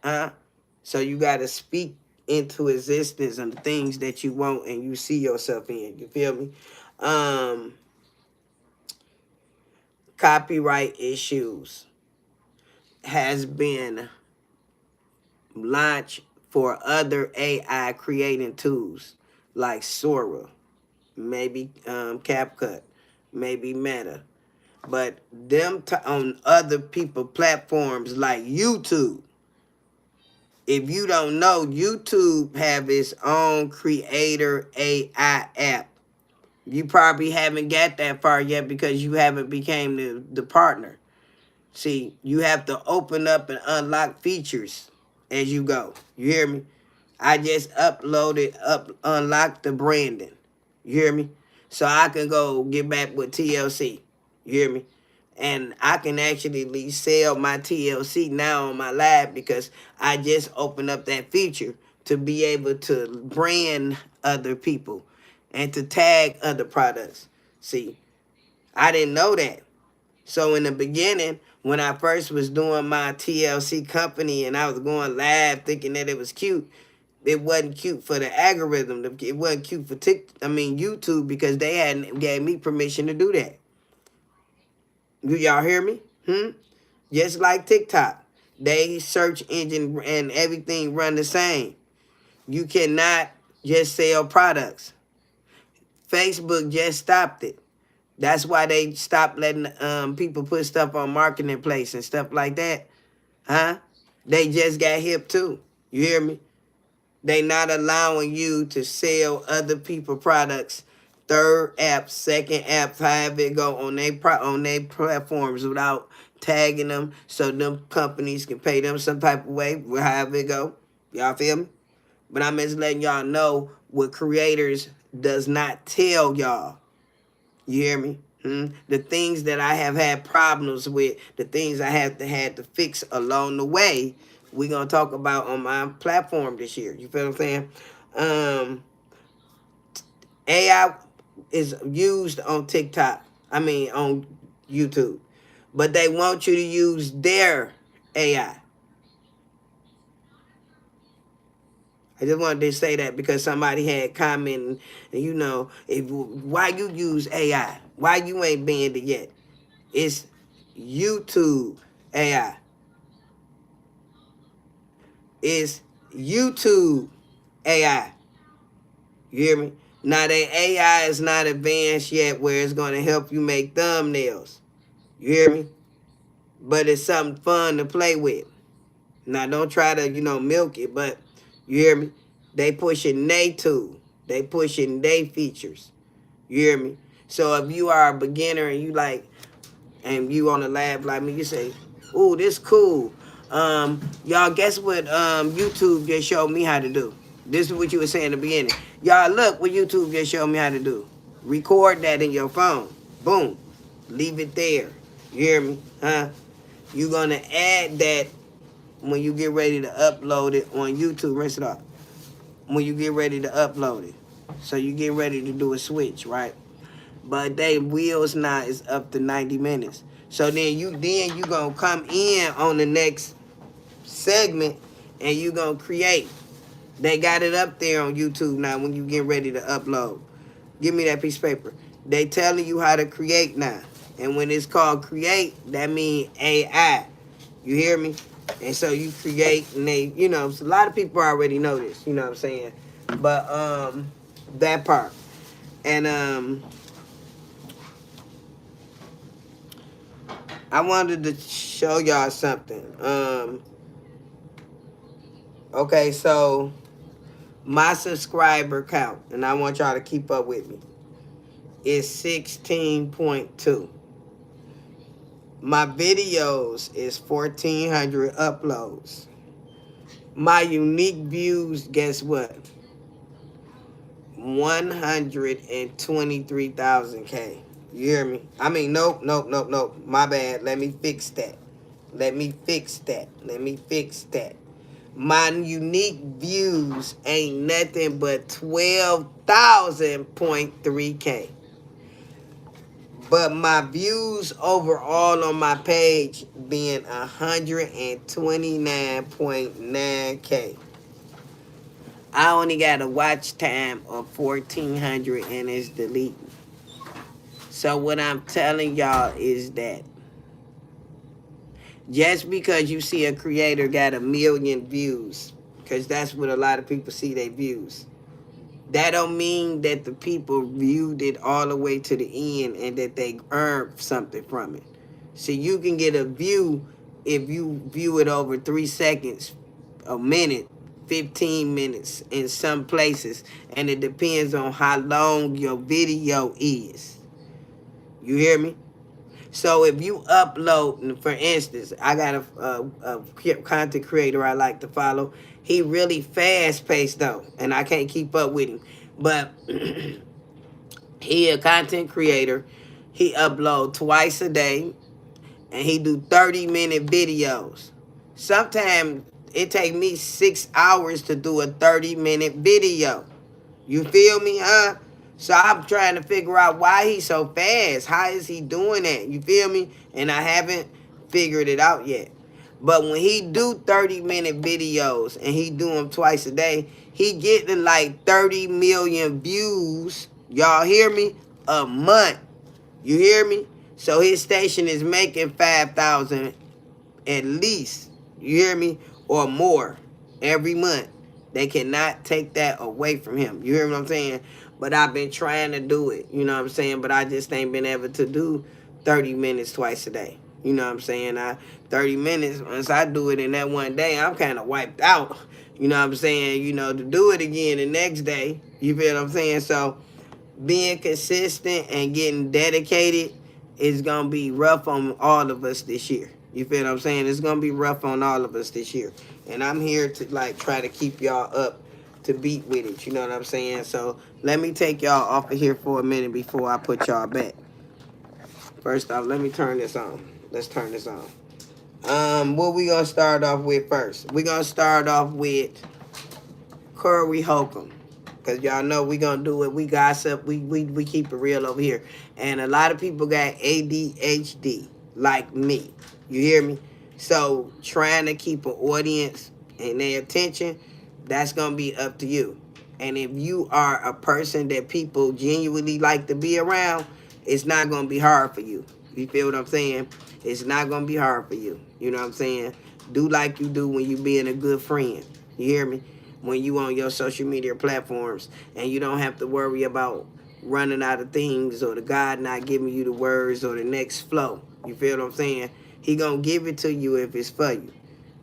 So you gotta speak into existence and the things that you want and you see yourself in. You feel me? Copyright issues has been launched for other AI creating tools like Sora, maybe CapCut, maybe Meta. But them on other people platforms like YouTube. If you don't know, YouTube have its own creator AI app. You probably haven't got that far yet because you haven't became the partner. See, you have to open up and unlock features as you go. You hear me? I just unlocked the branding. You hear me? So I can go get back with TLC. You hear me? And I can actually sell my TLC now on my live because I just opened up that feature to be able to brand other people and to tag other products. See, I didn't know that. So in the beginning, when I first was doing my TLC company and I was going live thinking that it was cute, it wasn't cute for the algorithm. It wasn't cute for YouTube because they hadn't gave me permission to do that. Y'all hear me? Just like TikTok. They search engine and everything run the same. You cannot just sell products. Facebook just stopped it. That's why they stopped letting people put stuff on Marketplace and stuff like that. They just got hip too. You hear me? They not allowing you to sell other people products, third apps, second apps, however it go on their platforms without tagging them so them companies can pay them some type of way, however it go. Y'all feel me? But I'm just letting y'all know what creators does not tell y'all. You hear me? The things that I have had problems with, the things I had to fix along the way, we're going to talk about on my platform this year. You feel what I'm saying? AI is used on TikTok. On YouTube. But they want you to use their AI. I just wanted to say that because somebody had commented, why you use AI? Why you ain't banned it yet? It's YouTube AI. It's YouTube AI. You hear me? Now, the AI is not advanced yet where it's going to help you make thumbnails. You hear me? But it's something fun to play with. Now, don't try to, milk it, but you hear me? They pushing they tool. They pushing they features. You hear me? So if you are a beginner and you on the lab like me, you say, ooh, this cool. Y'all, guess what YouTube just showed me how to do? This is what you were saying in the beginning. Y'all, look what YouTube just showed me how to do. Record that in your phone. Boom. Leave it there. You hear me? Huh? You're going to add that when you get ready to upload it on YouTube. Rinse it off. When you get ready to upload it. So you get ready to do a switch, right? But they wheels now is up to 90 minutes. So then you gonna come in on the next segment and you gonna create. They got it up there on YouTube now when you get ready to upload. Give me that piece of paper. They telling you how to create now. And when it's called create, that means AI. You hear me? And so you create and they, so a lot of people already know this, you know what I'm saying? But that part. And I wanted to show y'all something. Okay, so my subscriber count, and I want y'all to keep up with me, is 16.2. My videos is 1,400 uploads. My unique views, guess what? 123,000K. You hear me? I mean, nope. My bad. Let me fix that. My unique views ain't nothing but 12,000.3K. But my views overall on my page being 129.9K. I only got a watch time of 1,400 and it's deleting. So what I'm telling y'all is that just because you see a creator got 1 million views, because that's what a lot of people see their views, that don't mean that the people viewed it all the way to the end and that they earned something from it. So you can get a view if you view it over 3 seconds, a minute, 15 minutes in some places, and it depends on how long your video is. You hear me? So if you upload, for instance, I got a content creator I like to follow. He really fast paced though, and I can't keep up with him. But he a content creator. He upload twice a day, and he do 30-minute videos. Sometimes it take me 6 hours to do a 30-minute video. You feel me, huh? So I'm trying to figure out why he's so fast. How is he doing that? You feel me? And I haven't figured it out yet. But when he do 30-minute videos and he do them twice a day, he getting like 30 million views. Y'all hear me? A month. You hear me? So his station is making 5,000 at least. You hear me? Or more every month. They cannot take that away from him. You hear what I'm saying? But I've been trying to do it. You know what I'm saying? But I just ain't been able to do 30 minutes twice a day. You know what I'm saying? 30 minutes, once I do it in that one day, I'm kind of wiped out. You know what I'm saying? To do it again the next day. You feel what I'm saying? So being consistent and getting dedicated is going to be rough on all of us this year. You feel what I'm saying? It's going to be rough on all of us this year. And I'm here to try to keep y'all up to beat with it. You know what I'm saying? So let me take y'all off of here for a minute before I put y'all back. First off, let me turn this on. Let's turn this on. What we going to start off with first? We're going to start off with Corey Holcomb. Because y'all know we going to do it. We gossip. We keep it real over here. And a lot of people got ADHD like me. You hear me? So trying to keep an audience and their attention, that's going to be up to you. And if you are a person that people genuinely like to be around, it's not going to be hard for you. You feel what I'm saying? It's not going to be hard for you. You know what I'm saying? Do like you do when you being a good friend. You hear me? when you on your social media platforms, and you don't have to worry about running out of things, or the God not giving you the words or the next flow. You feel what I'm saying? He gonna give it to you if it's for you.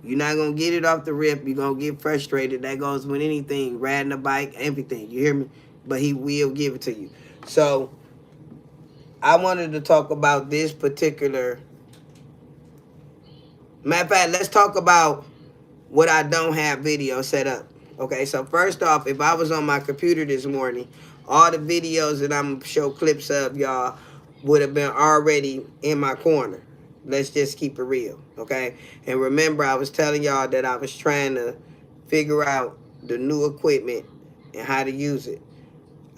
You're not gonna get it off the rip. You're gonna get frustrated. That goes with anything, riding a bike, everything. You hear me? But he will give it to you. So I wanted to talk about this particular. Matter of fact, let's talk about what I don't have video set up. Okay, so first off, if I was on my computer this morning, all the videos that I'm gonna show clips of, y'all, would have been already in my corner. Let's just keep it real, okay? And remember, I was telling y'all that I was trying to figure out the new equipment and how to use it.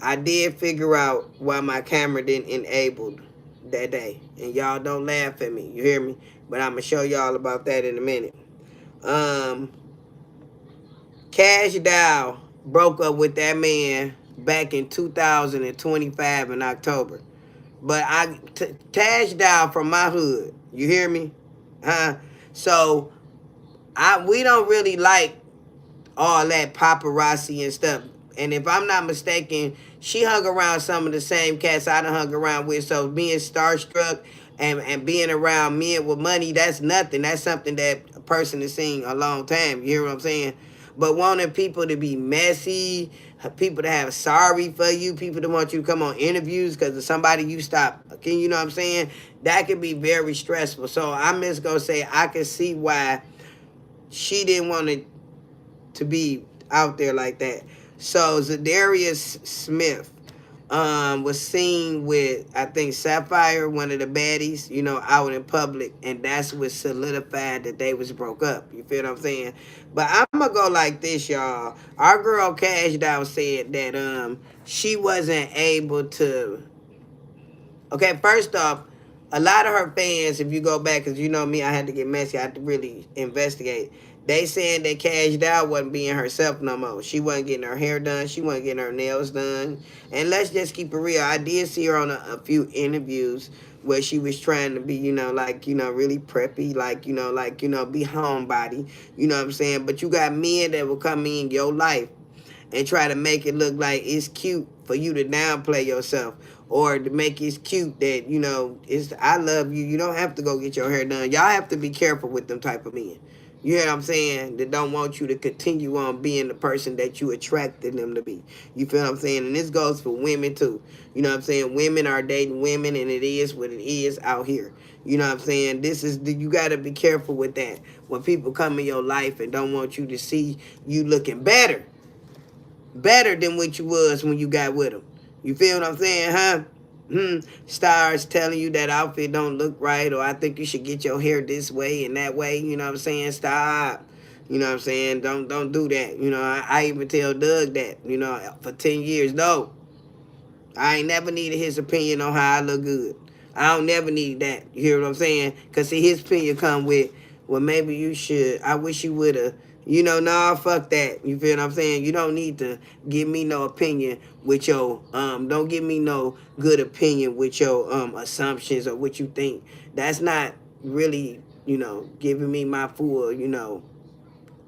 I did figure out why my camera didn't enable that day. And y'all don't laugh at me, you hear me? But I'm gonna show y'all about that in a minute. Cash Dow broke up with that man back in 2025 in October. But Cash Dow from my hood, you hear me? So we don't really like all that paparazzi and stuff. And if I'm not mistaken, she hung around some of the same cats I done hung around with. So being starstruck and being around men with money, that's nothing. That's something that a person has seen a long time. You hear what I'm saying? But wanting people to be messy, people to have sorry for you, people to want you to come on interviews because of somebody you stop, you know what I'm saying? That could be very stressful. So I'm just going to say I can see why she didn't want to be out there like that. So Zadarius Smith was seen with, I think, Sapphire, one of the baddies, you know, out in public, and that's what solidified that they was broke up. You feel what I'm saying? But I'm gonna go like this, y'all. Our girl Cash Dow said that she wasn't able to. Okay, first off, a lot of her fans, if you go back, because you know me, I had to get messy, I had to really investigate. They saying that Cash Dow wasn't being herself no more. She wasn't getting her hair done. She wasn't getting her nails done. And let's just keep it real. I did see her on a few interviews where she was trying to be, you know, like, you know, really preppy, like, you know, be homebody. You know what I'm saying? But you got men that will come in your life and try to make it look like it's cute for you to downplay yourself, or to make it cute that, you know, it's I love you. You don't have to go get your hair done. Y'all have to be careful with them type of men. You hear what I'm saying? That don't want you to continue on being the person that you attracted them to be. You feel what I'm saying? And this goes for women too. You know what I'm saying? Women are dating women, and it is what it is out here. You know what I'm saying? You got to be careful with that. When people come in your life and don't want you to see you looking better than what you was when you got with them. You feel what I'm saying, huh? Stars telling you that outfit don't look right, or I think you should get your hair this way and that way. You know what I'm saying? Stop. You know what I'm saying? Don't do that. You know, I even tell Doug that, you know, for 10 years. No, I ain't never needed his opinion on how I look good. I don't never need that. You hear what I'm saying? Because see, his opinion come with, well, maybe you should. I wish you would have. You know, nah, fuck that. You feel what I'm saying? You don't need to give me no opinion with your, don't give me no good opinion with your assumptions or what you think. That's not really, you know, giving me my full, you know,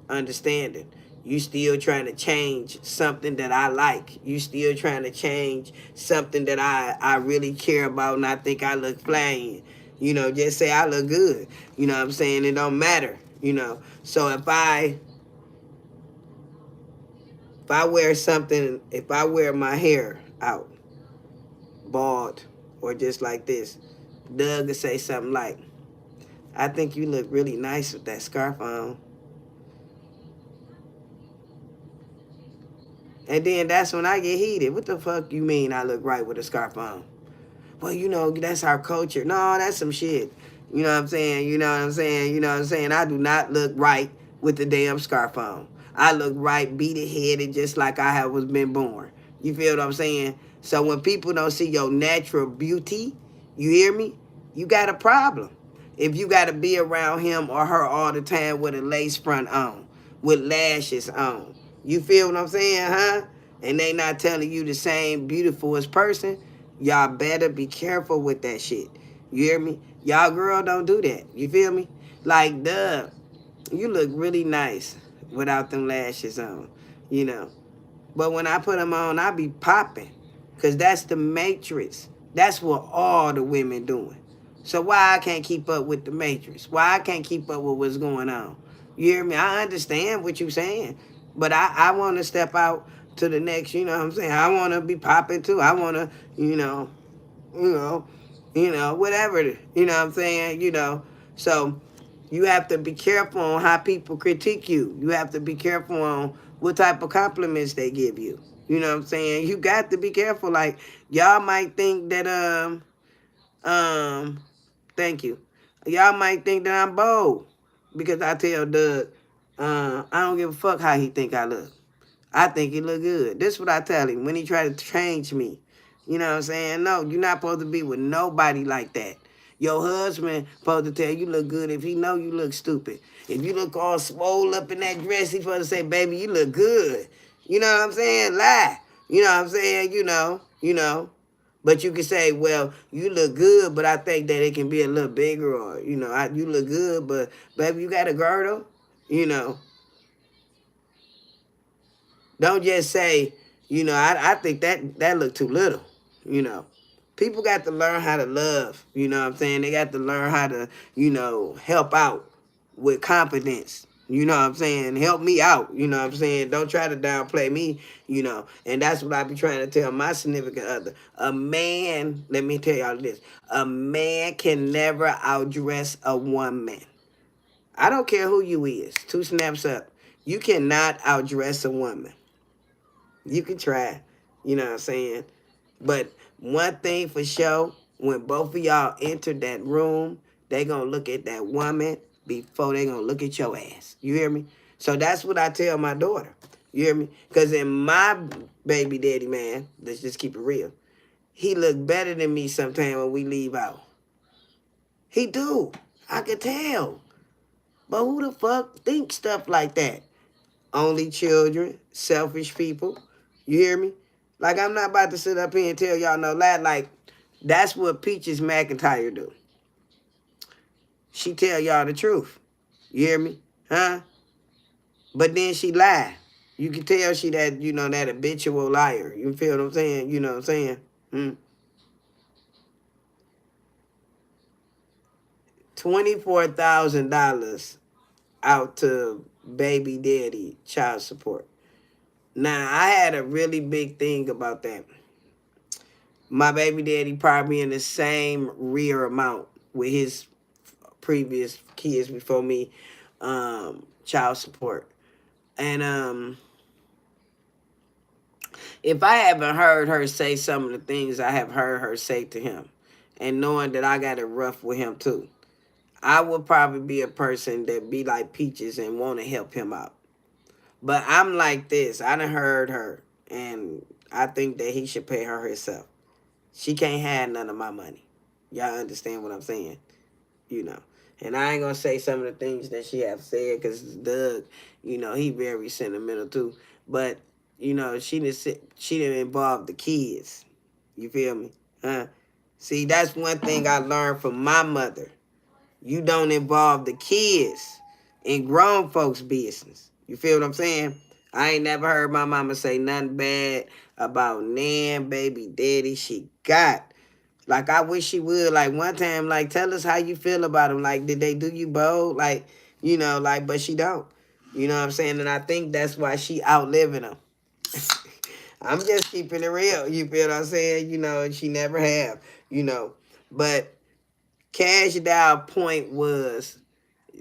understanding. You still trying to change something that I like. You still trying to change something that I really care about and I think I look fly in. You know, just say I look good. You know what I'm saying? It don't matter, you know. So if I wear something, if I wear my hair out, bald, or just like this, Doug would say something like, I think you look really nice with that scarf on. And then that's when I get heated. What the fuck you mean I look right with a scarf on? Well, you know, that's our culture. No, that's some shit. You know what I'm saying? You know what I'm saying? You know what I'm saying? I do not look right with the damn scarf on. I look right, beaded headed, just like I was been born. You feel what I'm saying? So when people don't see your natural beauty, you hear me? You got a problem. If you got to be around him or her all the time with a lace front on, with lashes on. You feel what I'm saying, huh? And they not telling you the same beautiful as person, y'all better be careful with that shit. You hear me? Y'all girl don't do that. You feel me? Like, duh, you look really nice without them lashes on. you know. But when I put them on, I be popping. Because that's the matrix. That's what all the women doing. So why I can't keep up with the matrix? Why I can't keep up with what's going on? You hear me? I understand what you saying. But I want to step out to the next, you know what I'm saying? I want to be popping too. I want to, you know, whatever, you know what I'm saying? So you have to be careful on how people critique you. You have to be careful on what type of compliments they give you. You know what I'm saying? You got to be careful. Like y'all might think that um thank you. Y'all might think that I'm bold because I tell Doug, I don't give a fuck how he think I look. I think he look good. This is what I tell him when he try to change me. You know what I'm saying? No, you're not supposed to be with nobody like that. Your husband supposed to tell you look good if he know you look stupid. If you look all swole up in that dress, he supposed to say, baby, you look good. You know what I'm saying? Lie. You know what I'm saying? But you can say, well, you look good, but I think that it can be a little bigger, or, you look good, but baby, you got a girdle, you know. Don't just say, I think that look too little, you know. People got to learn how to love, you know what I'm saying? They got to learn how to, help out with confidence. You know what I'm saying? Help me out, you know what I'm saying? Don't try to downplay me, And that's what I be trying to tell my significant other. A man, let me tell y'all this. A man can never outdress a woman. I don't care who you is. 2 snaps up. You cannot outdress a woman. You can try, you know what I'm saying? But one thing for sure, when both of y'all enter that room, they gonna look at that woman before they gonna look at your ass. You hear me? So that's what I tell my daughter. You hear me? Because in my baby daddy, man, let's just keep it real. He look better than me sometimes when we leave out. He do. I could tell. But who the fuck thinks stuff like that? Only children, selfish people. You hear me? Like, I'm not about to sit up here and tell y'all no lie. Like, that's what Peaches McIntyre do. She tell y'all the truth. You hear me? Huh? But then she lie. You can tell she that habitual liar. You feel what I'm saying? You know what I'm saying? $24,000 out to baby daddy child support. Now, I had a really big thing about that. My baby daddy probably in the same rear amount with his previous kids before me, child support. And if I haven't heard her say some of the things I have heard her say to him, and knowing that I got it rough with him too, I would probably be a person that be like Peaches and want to help him out. But I'm like this. I done heard her, and I think that he should pay her herself. She can't have none of my money. Y'all understand what I'm saying? And I ain't gonna say some of the things that she have said because Doug, he very sentimental too. But she didn't involve the kids. You feel me? Huh? See, that's one thing I learned from my mother. You don't involve the kids in grown folks' business. You feel what I'm saying? I ain't never heard my mama say nothing bad about Nan, baby daddy she got. Like, I wish she would. Like, one time, like, tell us how you feel about them. Like, did they do you bold? Like, but she don't. You know what I'm saying? And I think that's why she outliving them. I'm just keeping it real. You feel what I'm saying? And she never have, But Cash Doll point was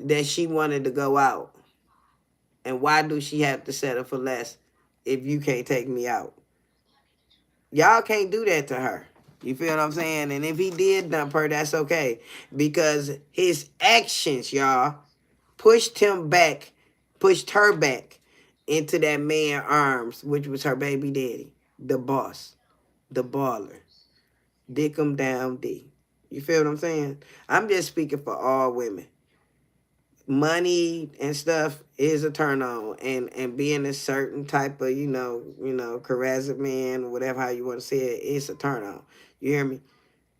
that she wanted to go out. And why do she have to settle for less if you can't take me out? Y'all can't do that to her. You feel what I'm saying? And if he did dump her, that's okay. Because his actions, y'all, pushed her back into that man's arms, which was her baby daddy, the boss, the baller. Dick him down D. You feel what I'm saying? I'm just speaking for all women. Money and stuff is a turn on, and being a certain type of charisma man, whatever how you want to say it, it's a turn on. You hear me?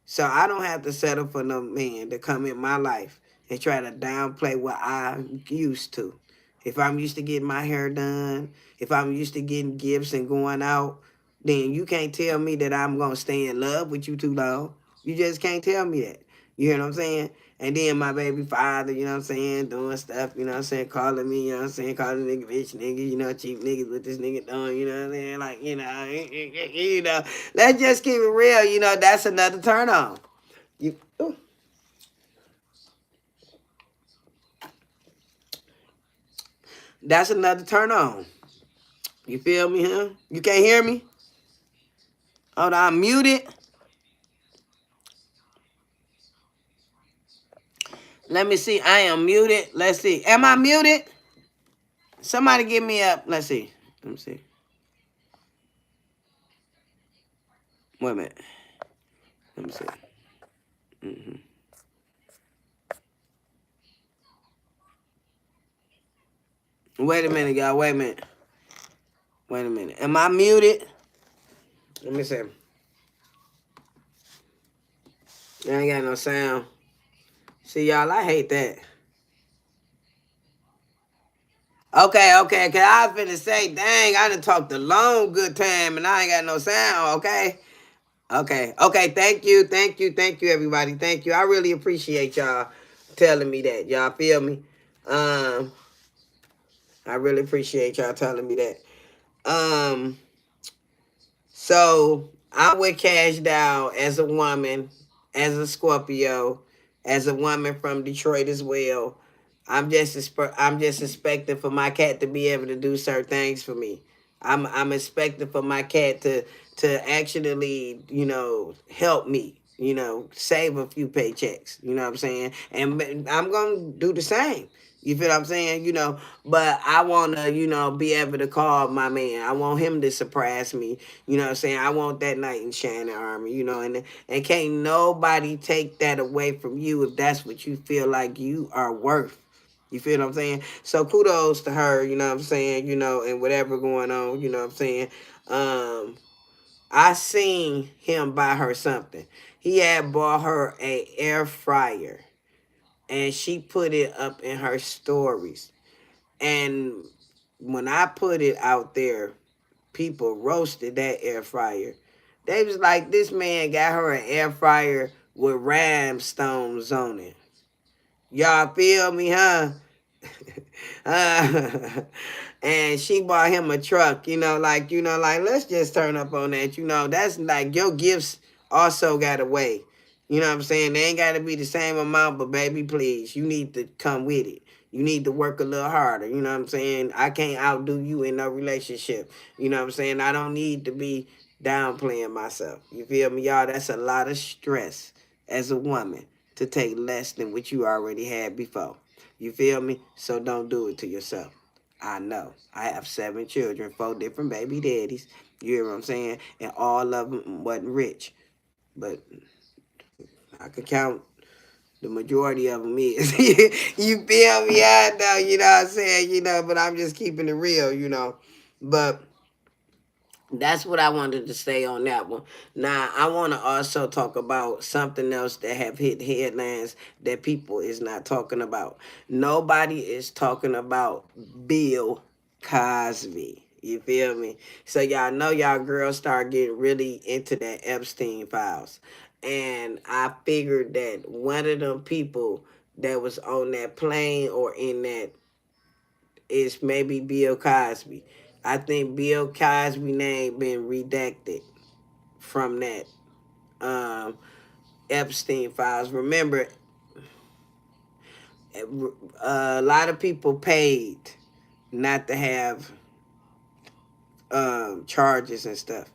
So I don't have to settle for no man to come in my life and try to downplay what I'm used to. if I'm used to getting my hair done, if I'm used to getting gifts and going out, then you can't tell me that I'm gonna stay in love with you too long. You just can't tell me that. You hear what I'm saying? And then my baby father, you know what I'm saying, doing stuff, you know what I'm saying, calling me, you know what I'm saying, calling nigga bitch nigga, you know, cheap niggas with this nigga doing, you know what I'm saying, like, you know, let's just keep it real, you know, that's another turn on. You, ooh. That's another turn on. You feel me, huh? You can't hear me? Hold on, I'm muted. Let me see. I am muted. Let's see. Am I muted? Somebody give me up. Let's see. Let me see. Wait a minute. Let me see. Wait a minute, y'all. Wait a minute. Wait a minute. Am I muted? Let me see. I ain't got no sound. See, y'all, I hate that. Okay. Cause I was finna say, dang, I done talked a long good time and I ain't got no sound, okay? Okay. Thank you, everybody. Thank you. I really appreciate y'all telling me that. Y'all feel me? Um, I really appreciate y'all telling me that. Um, so I with Cash Dow as a woman, as a Scorpio, as a woman from Detroit as well. I'm just expecting for my cat to be able to do certain things for me. I'm expecting for my cat to actually, you know, help me, you know, save a few paychecks, you know what I'm saying? And I'm going to do the same. You feel what I'm saying? You know, but I want to, you know, be able to call my man. I want him to surprise me. You know what I'm saying? I want that knight in shining armor, you know, and can't nobody take that away from you if that's what you feel like you are worth. You feel what I'm saying? So kudos to her, you know what I'm saying, you know, and whatever going on, you know what I'm saying. I seen him buy her something. He had bought her a air fryer and she put it up in her stories. And when I put it out there, people roasted that air fryer. They was like, this man got her an air fryer with rhinestones on it. Y'all feel me, huh? And she bought him a truck, like let's just turn up on that, that's like your gifts also got to weigh. You know what I'm saying? They ain't got to be the same amount, but baby, please, you need to come with it. You need to work a little harder. You know what I'm saying? I can't outdo you in no relationship. You know what I'm saying? I don't need to be downplaying myself. You feel me, y'all? That's a lot of stress as a woman to take less than what you already had before. You feel me? So don't do it to yourself. I know. I have 7 children, 4 different baby daddies. You hear what I'm saying? And all of them wasn't rich. But I could count the majority of them is. You feel me? I know, you know what I'm saying? But I'm just keeping it real. But that's what I wanted to say on that one. Now, I want to also talk about something else that have hit headlines that people is not talking about. Nobody is talking about Bill Cosby. You feel me? So y'all know y'all girls start getting really into that Epstein files. And I figured that one of them people that was on that plane or in that is maybe Bill Cosby. I think Bill Cosby name been redacted from that Epstein files. Remember, a lot of people paid not to have charges and stuff,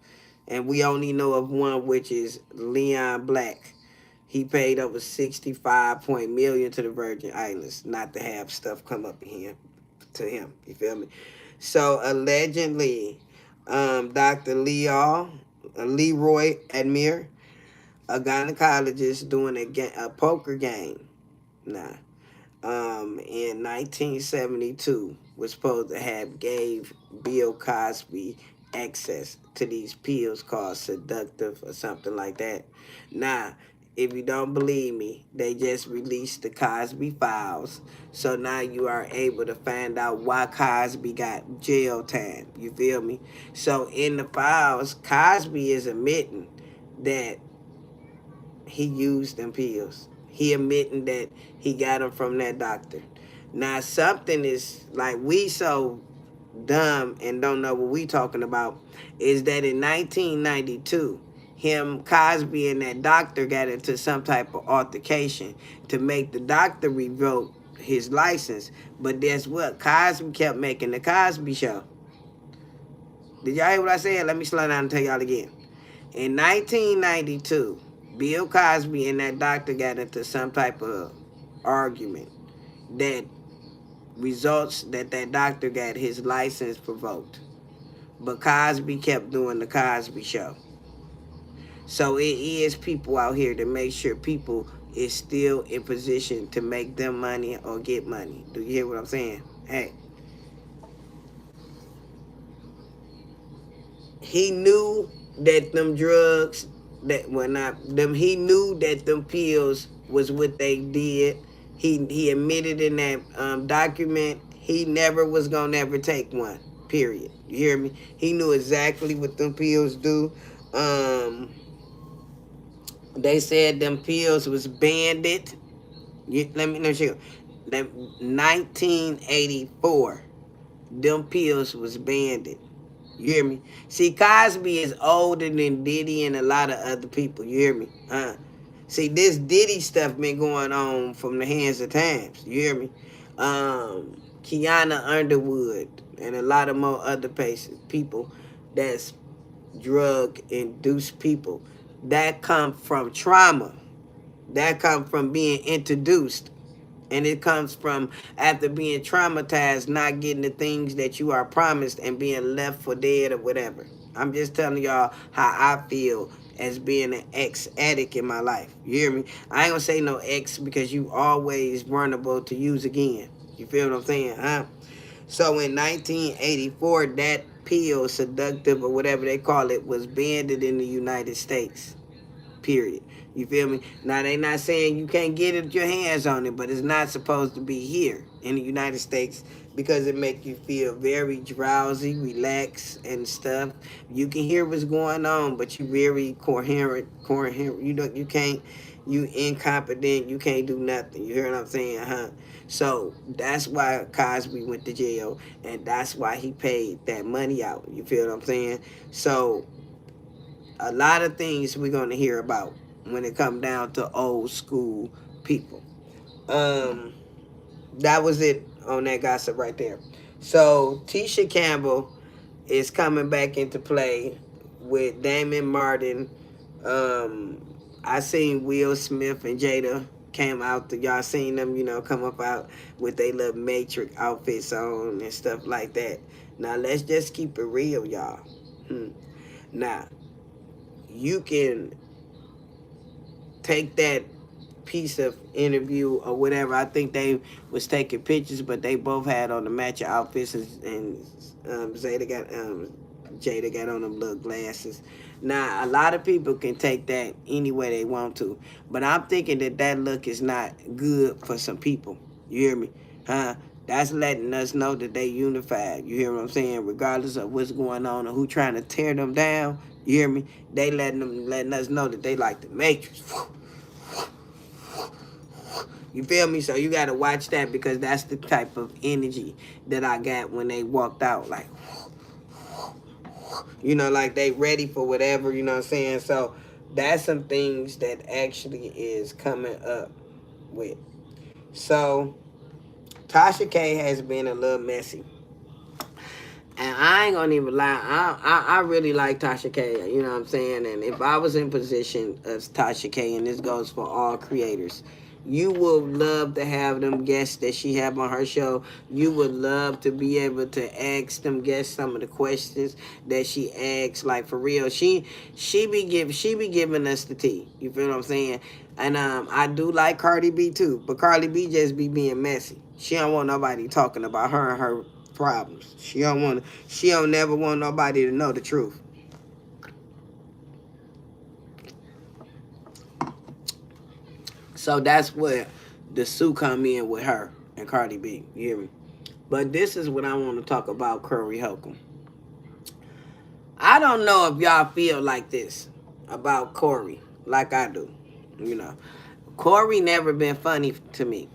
and we only know of one, which is Leon Black. He paid over 65 point million to the Virgin Islands not to have stuff come up here to him. You feel me? So allegedly, Dr. Leroy Admir, a gynecologist doing a poker game, in 1972, was supposed to have gave Bill Cosby access to these pills called seductive or something like that. Now, if you don't believe me, they just released the Cosby Files. So now you are able to find out why Cosby got jail time. You feel me? So in the files, Cosby is admitting that he used them pills. He admitting that he got them from that doctor. Now something is like we so dumb and don't know what we talking about is that in 1992 him, Cosby, and that doctor got into some type of altercation to make the doctor revoke his license. But guess what? Cosby kept making the Cosby Show. Did y'all hear what I said? Let me slow down and tell y'all again. In 1992, Bill Cosby and that doctor got into some type of argument that results that doctor got his license revoked. But Cosby kept doing the Cosby Show. So it is people out here to make sure people is still in position to make them money or get money. Do you hear what I'm saying? Hey. He knew that them drugs that were not them, he knew that them pills was what they did. He admitted in that document he never was gonna ever take one. Period. You hear me? He knew exactly what them pills do. They said them pills was banded. Let me show you. 1984, them pills was banded. You hear me? See, Cosby is older than Diddy and a lot of other people. You hear me? See, this Diddy stuff been going on from the hands of times. You hear me? Kiana Underwood and a lot of more other people that's drug-induced people. That come from trauma. That come from being introduced. And it comes from after being traumatized, not getting the things that you are promised and being left for dead or whatever. I'm just telling y'all how I feel as being an ex-addict in my life. You hear me? I ain't gonna say no ex because you always vulnerable to use again. You feel what I'm saying, huh? So in 1984, that pill, seductive or whatever they call it, was banned in the United States. Period. You feel me? Now, they not saying you can't get your hands on it, but it's not supposed to be here in the United States because it make you feel very drowsy, relaxed, and stuff. You can hear what's going on, but you very coherent. You can't. You incompetent. You can't do nothing. You hear what I'm saying, huh? So that's why Cosby went to jail, and that's why he paid that money out. You feel what I'm saying? So a lot of things we're going to hear about when it comes down to old school people. That was it on that gossip right there. So Tisha Campbell is coming back into play with Damon Martin. I seen Will Smith and Jada came out. Y'all seen them, come up out with their little Matrix outfits on and stuff like that. Now let's just keep it real, y'all. Now, you can take that piece of interview or whatever. I think they was taking pictures, but they both had on the matching outfits, and Jada got on them little glasses. Now, a lot of people can take that any way they want to, but I'm thinking that look is not good for some people. You hear me? Huh? That's letting us know that they unified. You hear what I'm saying? Regardless of what's going on or who trying to tear them down, you hear me? They letting us know that they like the Matrix. You feel me? So you got to watch that because that's the type of energy that I got when they walked out. Like, like they ready for whatever, you know what I'm saying? So that's some things that actually is coming up with. So Tasha K has been a little messy. And I ain't gonna even lie, I really like Tasha K, you know what I'm saying? And if I was in position of Tasha K, and this goes for all creators, you would love to have them guests that she have on her show. You would love to be able to ask them guests some of the questions that she asks, like for real. She be giving us the tea. You feel what I'm saying? And I do like Cardi B too, but Cardi B just be being messy. She don't want nobody talking about her and her problems. She don't never want nobody to know the truth. So that's where the Sue come in with her and Cardi B. You hear me? But this is what I want to talk about Curry Holcomb. I don't know if y'all feel like this about Corey, like I do. You know, Corey never been funny to me.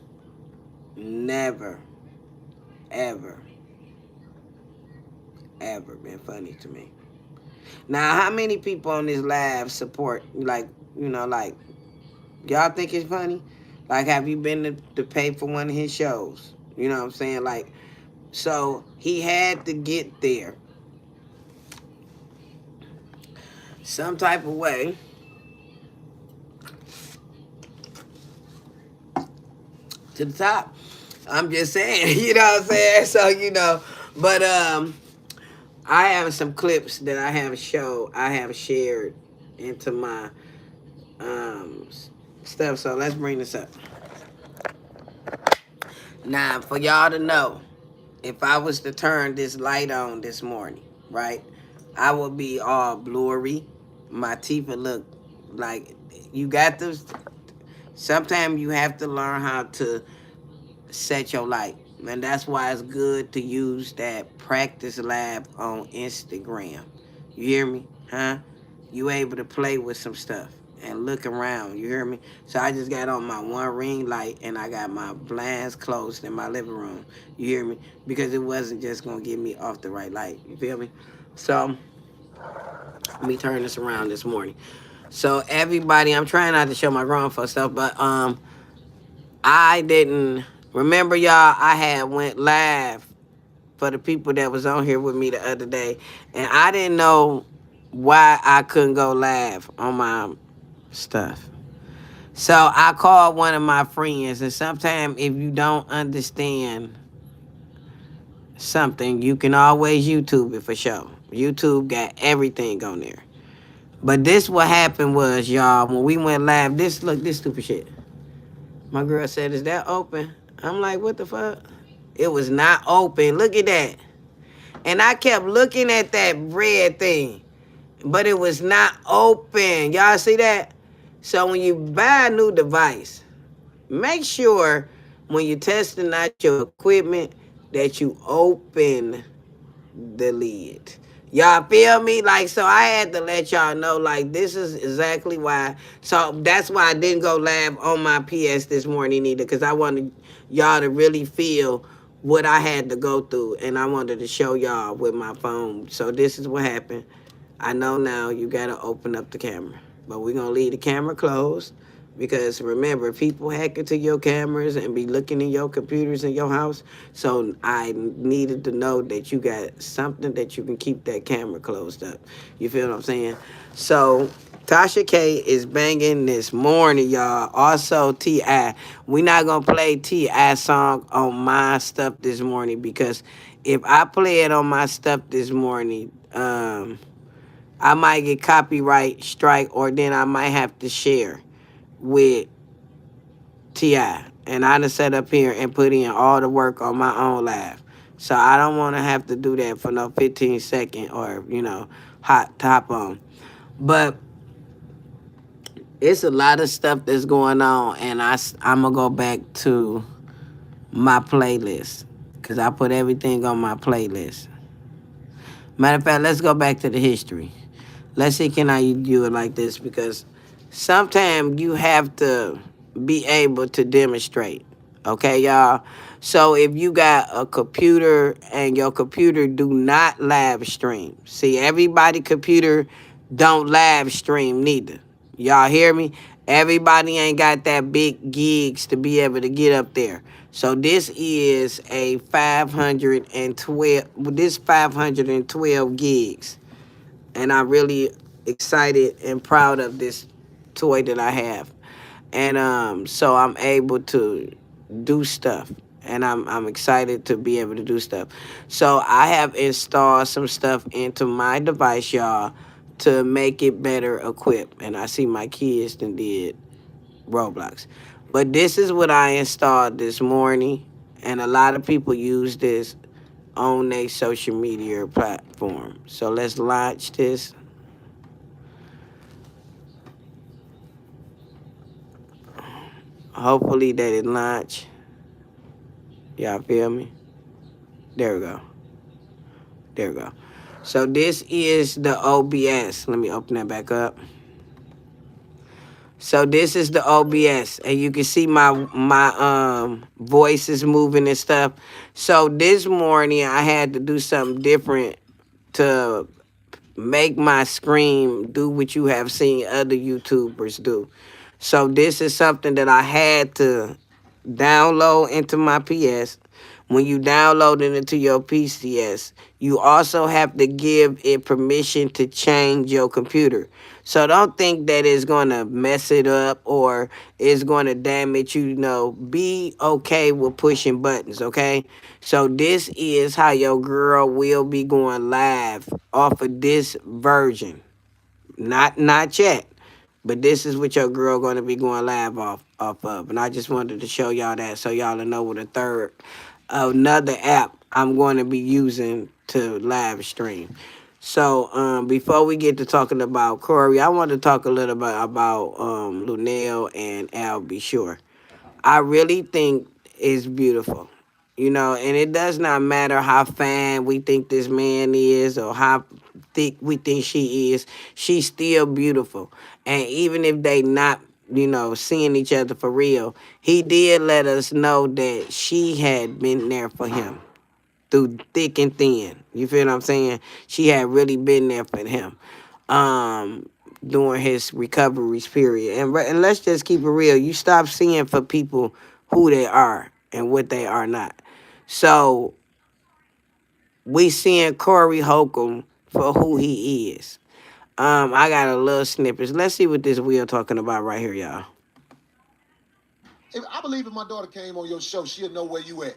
Never, ever, ever been funny to me. Now, how many people on this live support, like, like, y'all think it's funny? Like, have you been to pay for one of his shows? You know what I'm saying? Like, so he had to get there some type of way to the top. I'm just saying, you know what I'm saying? So, but I have some clips that I have shared into my um stuff. So let's bring this up. Now, for y'all to know, if I was to turn this light on this morning, right, I would be all blurry. My teeth would look like you got to. Sometimes you have to learn how to set your light. And that's why it's good to use that practice lab on Instagram. You hear me? Huh? You able to play with some stuff and look around. You hear me? So I just got on my one ring light and I got my blinds closed in my living room. You hear me? Because it wasn't just gonna get me off the right light. You feel me? So let me turn this around this morning. So everybody, I'm trying not to show my grown folks stuff, but I didn't remember y'all. I had went live for the people that was on here with me the other day, and I didn't know why I couldn't go live on my stuff. So I called one of my friends, and sometimes if you don't understand something, you can always YouTube it for sure. YouTube got everything on there. But this what happened was, y'all, when we went live, this stupid shit. My girl said, "Is that open?" I'm like, "What the fuck?" It was not open. Look at that. And I kept looking at that red thing, but it was not open. Y'all see that? So when you buy a new device, make sure when you're testing out your equipment that you open the lid. Y'all feel me? Like, so I had to let y'all know, like, this is exactly why. So that's why I didn't go live on my PS this morning either, because I wanted y'all to really feel what I had to go through, and I wanted to show y'all with my phone. So this is what happened. I know now you got to open up the camera, but we're going to leave the camera closed. Because remember, people hack into your cameras and be looking in your computers in your house. So I needed to know that you got something that you can keep that camera closed up. You feel what I'm saying? So Tasha K is banging this morning, y'all. Also T.I. We not going to play T.I. song on my stuff this morning, because if I play it on my stuff this morning, I might get copyright strike, or then I might have to share with T.I. And I done set up here and put in all the work on my own live. So I don't want to have to do that for no 15-second or, hot top on. But it's a lot of stuff that's going on, and I'm going to go back to my playlist, because I put everything on my playlist. Matter of fact, let's go back to the history. Let's see, can I do it like this? Because sometimes you have to be able to demonstrate. Okay, y'all? So if you got a computer and your computer do not live stream. See, everybody computer don't live stream neither. Y'all hear me? Everybody ain't got that big gigs to be able to get up there. So this is a 512, this 512 gigs. And I'm really excited and proud of this toy that I have. And so I'm able to do stuff. And I'm excited to be able to do stuff. So I have installed some stuff into my device, y'all, to make it better equipped. And I see my kids done did Roblox. But this is what I installed this morning. And a lot of people use this on their social media platform. So let's launch this. Hopefully that it launch. Y'all feel me? There we go. There we go. So this is the OBS. Let me open that back up. So this is the OBS, and you can see my voice is moving and stuff. So this morning I had to do something different to make my screen do what you have seen other YouTubers do. So this is something that I had to download into my PS. When you download it into your PCS, you also have to give it permission to change your computer. So don't think that it's going to mess it up or it's going to damage you. No, be okay with pushing buttons, okay? So this is how your girl will be going live off of this version. Not yet. But this is what your girl gonna be going live off of. And I just wanted to show y'all that so y'all to know what a third another app I'm going to be using to live stream. So before we get to talking about Corey, I want to talk a little bit about Lunel and Al B. Sure. I really think it's beautiful. You know, and it does not matter how fine we think this man is or how thick we think she is. She's still beautiful. And even if they not, seeing each other for real, he did let us know that she had been there for him through thick and thin. You feel what I'm saying? She had really been there for him um, during his recovery period. And let's just keep it real. You stop seeing for people who they are and what they are not. So we seeing Corey Holcomb for who he is. I got a little snippets. Let's see what this wheel talking about right here, y'all. If I believe if my daughter came on your show, she'll know where you at.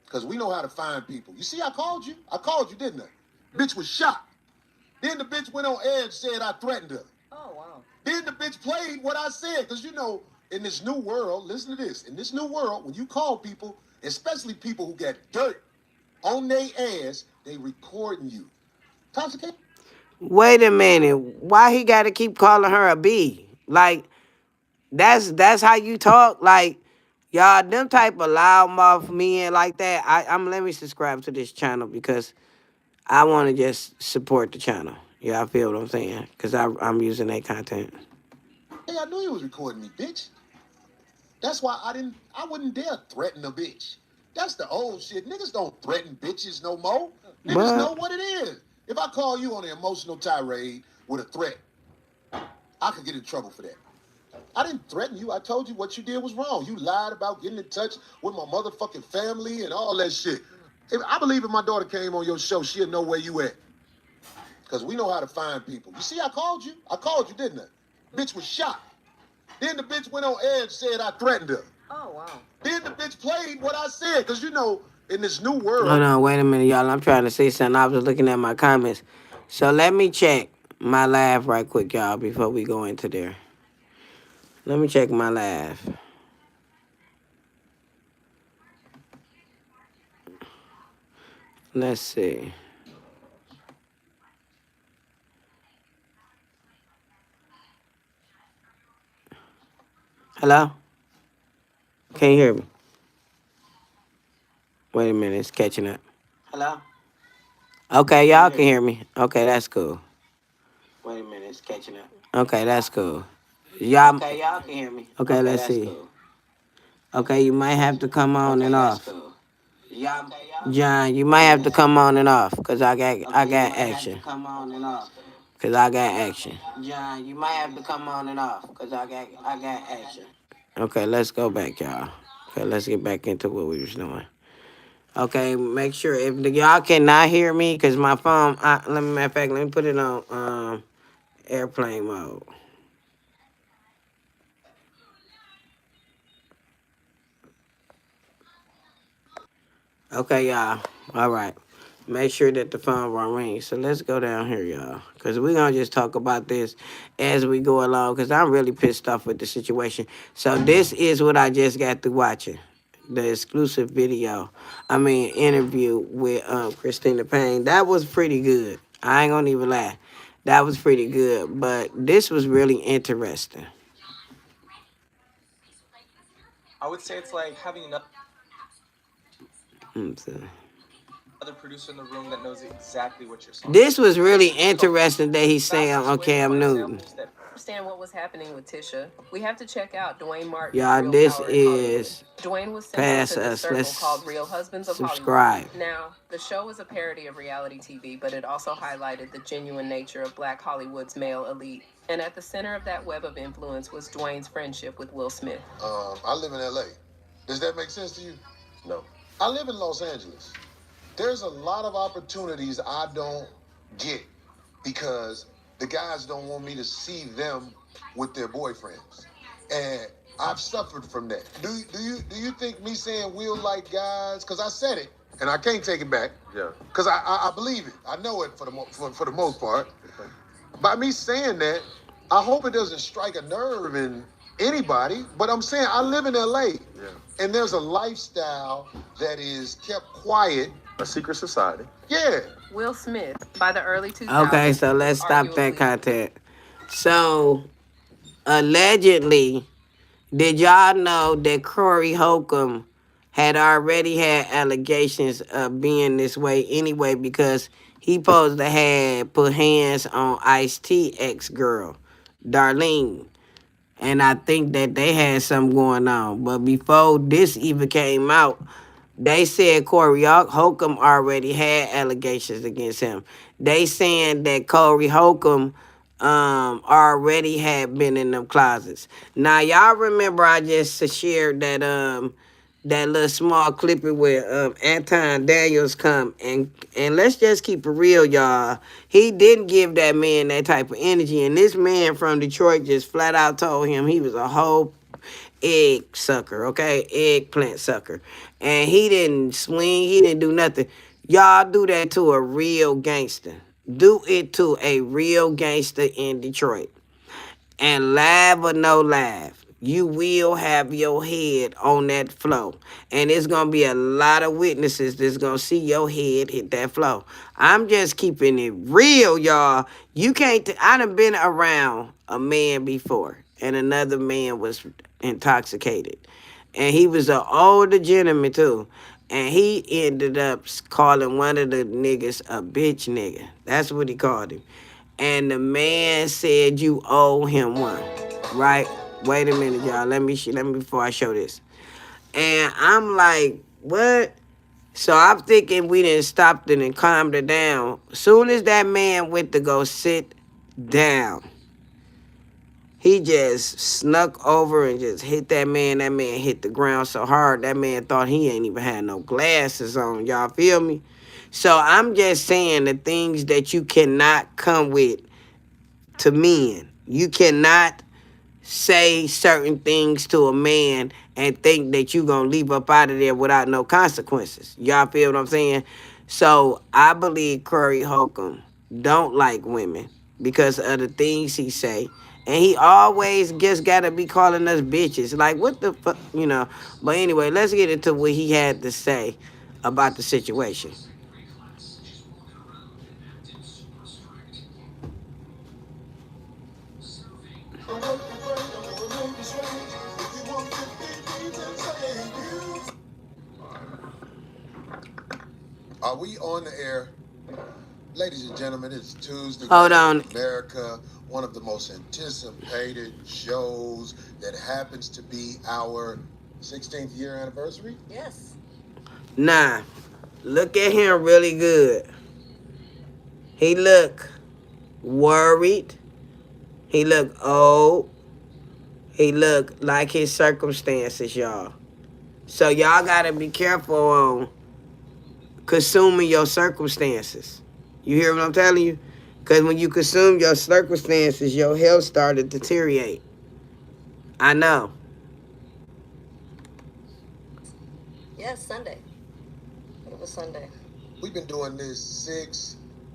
Because we know how to find people. You see, I called you. I called you, didn't I? Bitch was shocked. Then the bitch went on air and said I threatened her. Oh, wow. Then the bitch played what I said. Because, in this new world, listen to this. In this new world, when you call people, especially people who get dirt on their ass, they recording you. Tasha K. Wait a minute. Why he got to keep calling her a B? Like, that's how you talk. Like, y'all, them type of loudmouth men like that. I'm let me subscribe to this channel because I want to just support the channel. Yeah, I feel what I'm saying because I'm using that content. Hey, I knew you was recording me, bitch. That's why I wouldn't dare threaten a bitch. That's the old shit. Niggas don't threaten bitches no more. Niggas know what it is. If I call you on an emotional tirade with a threat, I could get in trouble for that. I didn't threaten you. I told you what you did was wrong. You lied about getting in touch with my motherfucking family and all that shit. I believe if my daughter came on your show, she'll know where you at. Because we know how to find people. You see, I called you. I called you, didn't I? Bitch was shocked. Then the bitch went on air and said I threatened her. Oh, wow. Then the bitch played what I said. Because, in this new world. Hold on, wait a minute, y'all. I'm trying to say something. I was looking at my comments. So let me check my live right quick, y'all, before we go into there. Let me check my live. Let's see. Hello? Can you hear me? Wait a minute, it's catching up. Hello? Okay, y'all can hear me. Okay, that's cool. Wait a minute, it's catching up. Okay, that's cool. Y'all. Okay, y'all can hear me. Okay, let's see. Cool. Okay, you might have to come on and off. Cool. John, you might have to come on and off, cause I got action. Come on and off. Cause I got action. John, you might have to come on and off, cause I got action. Okay, let's go back, y'all. Okay, let's get back into what we was doing. Okay, make sure if y'all cannot hear me, cause my phone. Matter of fact, let me put it on airplane mode. Okay, y'all. All right. Make sure that the phone won't ring. So let's go down here, y'all. Because we're going to just talk about this as we go along. Because I'm really pissed off with the situation. So this is what I just got through watching. The exclusive video. Interview with Christina Payne. That was pretty good. I ain't going to even lie. That was pretty good. But this was really interesting. I would say it's like having another So, producer in the room that knows exactly what you're saying. this was really interesting that he's saying Fastest on way to Cam find Newton. examples that understand what was happening with Tisha, we have to check out Dwayne Martin's Y'all, Real this Power in Hollywood. is Dwayne was past sentenced to this us. circle Let's called Real Husbands of subscribe. Hollywood. Now, the show is a parody of reality TV, but it also highlighted the genuine nature of Black Hollywood's male elite. And at the center of that web of influence was Dwayne's friendship with Will Smith. I live in LA. Does that make sense to you? No. I live in Los Angeles. There's a lot of opportunities I don't get because the guys don't want me to see them with their boyfriends. And I've suffered from that. Do you think me saying Will like guys, because I said it and I can't take it back. Yeah. Because I believe it. I know it for the most part. By me saying that, I hope it doesn't strike a nerve in anybody. But I'm saying I live in LA. Yeah. And there's a lifestyle that is kept quiet. A secret society. Yeah. Will Smith, by the early 2000s. Okay, so let's stop that arguably- content. So, allegedly, did y'all know that Corey Holcomb had already had allegations of being this way anyway because he supposed to have put hands on Ice-T ex-girl, Darlene. And I think that they had something going on. But before this even came out, they said Corey Holcomb already had allegations against him. They saying that Corey Holcomb already had been in them closets. Now y'all remember I just shared that that little small clipping where Anton Daniels come and let's just keep it real, y'all. He didn't give that man that type of energy, and this man from Detroit just flat out told him he was a whole egg sucker, okay? Eggplant sucker. And he didn't swing, he didn't do nothing. Y'all do that to a real gangster. Do it to a real gangster in Detroit. And laugh or no laugh, you will have your head on that floor. And it's going to be a lot of witnesses that's going to see your head hit that floor. I'm just keeping it real, y'all. You can't, I done been around a man before, and another man was intoxicated. And he was an older gentleman, too. And he ended up calling one of the niggas a bitch nigga. That's what he called him. And the man said you owe him one, right? Wait a minute, y'all. Let me before I show this. And I'm like, what? So I'm thinking we didn't stop it and calmed her down. Soon as that man went to go sit down, he just snuck over and just hit that man. That man hit the ground so hard, that man thought he ain't even had no glasses on. Y'all feel me? So I'm just saying the things that you cannot come with to men. You cannot say certain things to a man and think that you going to leap up out of there without no consequences. Y'all feel what I'm saying? So I believe Corey Holcomb don't like women because of the things he say. And he always just got to be calling us bitches. Like, what the fuck, you know? But anyway, let's get into what he had to say about the situation. Are we on the air? Ladies and gentlemen, it's Tuesday Hold Night on. in America, one of the most anticipated shows that happens to be our 16th year anniversary. Yes. Nah, look at him really good. He look worried. He look old. He look like his circumstances, y'all. So y'all gotta be careful on consuming your circumstances. You hear what I'm telling you? Because when you consume your circumstances, your health started to deteriorate. I know. Yes, Sunday. It was Sunday. We've been doing this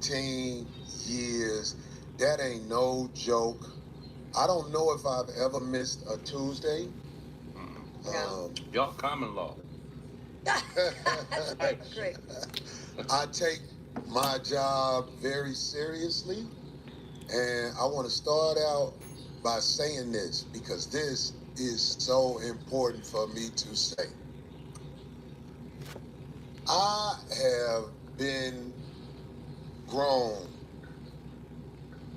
16 years. That ain't no joke. I don't know if I've ever missed a Tuesday. No. Y'all common law. That's great. I take my job very seriously, and I want to start out by saying this because this is so important for me to say. I have been grown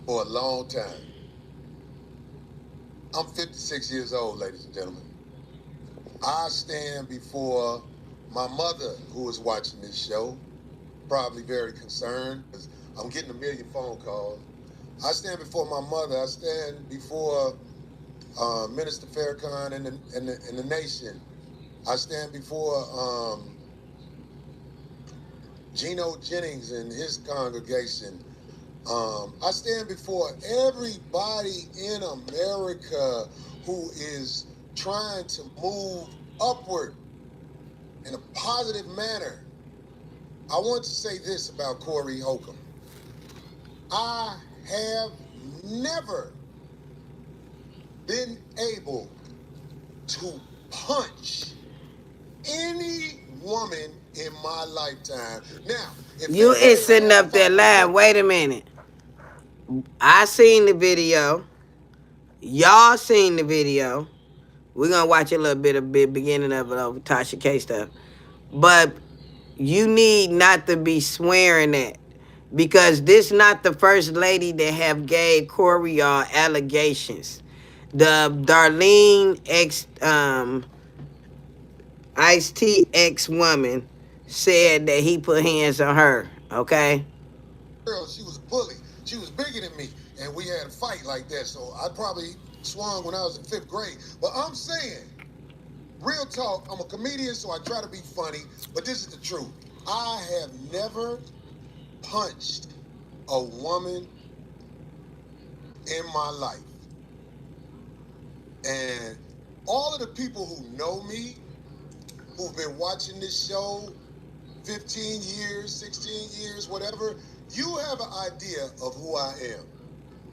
for a long time. I'm 56 years old, ladies and gentlemen. I stand before my mother, who is watching this show, probably very concerned, because I'm getting a million phone calls. I stand before my mother. I stand before Minister Farrakhan and the nation. I stand before Geno Jennings and his congregation. I stand before everybody in America who is trying to move upward in a positive manner. I want to say this about Corey Holcomb. I have never been able to punch any woman in my lifetime. Now, if You everybody is sitting had up there fun- lying. Wait a minute. I seen the video. Y'all seen the video. We're gonna watch a little bit of the beginning of it over Tasha K stuff. But you need not to be swearing at, because this not the first lady that have gave Corey allegations. The Darlene Ice-T ex-woman said that he put hands on her, okay? Girl, she was a bully. She was bigger than me, and we had a fight like that. So I probably swung when I was in 5th grade. But I'm saying, real talk, I'm a comedian, so I try to be funny, but this is the truth. I have never punched a woman in my life. And all of the people who know me, who've been watching this show 15 years, 16 years, whatever, you have an idea of who I am.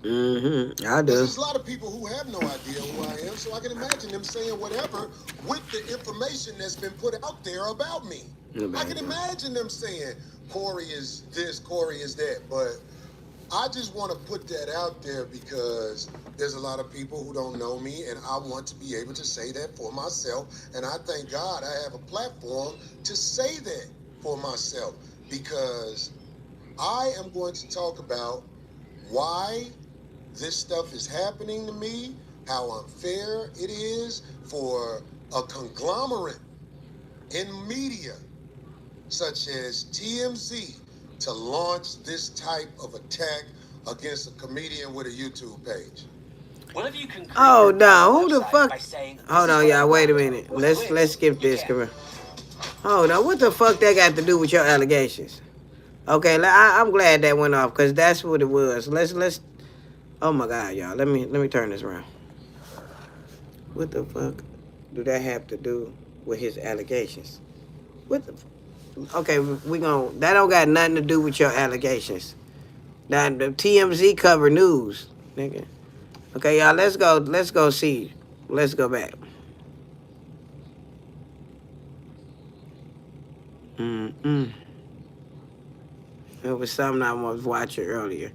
I do. There's a lot of people who have no idea who I am, so I can imagine them saying whatever with the information that's been put out there about me. I can imagine them saying, Corey is this, Corey is that, but I just want to put that out there because there's a lot of people who don't know me, and I want to be able to say that for myself, and I thank God I have a platform to say that for myself, because I am going to talk about why this stuff is happening to me, how unfair it is for a conglomerate in media such as TMZ to launch this type of attack against a comedian with a YouTube page. Oh no, who the fuck? Hold on, y'all. Wait a minute. Let's skip this. Come on. Hold on. What the fuck that got to do with your allegations? Okay, I'm glad that went off, because that's what it was. Let's. Oh my God, y'all. Let me turn this around. What the fuck do that have to do with his allegations? What the? Okay, that don't got nothing to do with your allegations. Now the TMZ cover news, nigga. Okay, y'all. Let's go see. Let's go back. It was something I was watching earlier.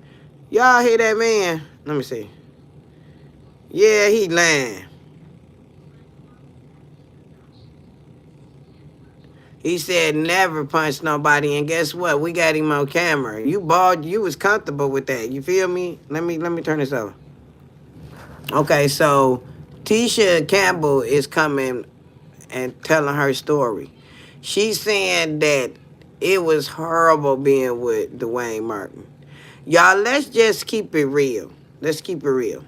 Y'all hear that man? Let me see. Yeah, he lying. He said never punch nobody, and guess what? We got him on camera. You bald, you was comfortable with that. You feel me? Let me turn this over. Okay, so Tisha Campbell is coming and telling her story. She's saying that it was horrible being with Dwayne Martin. Y'all, let's just keep it real. Let's keep it real.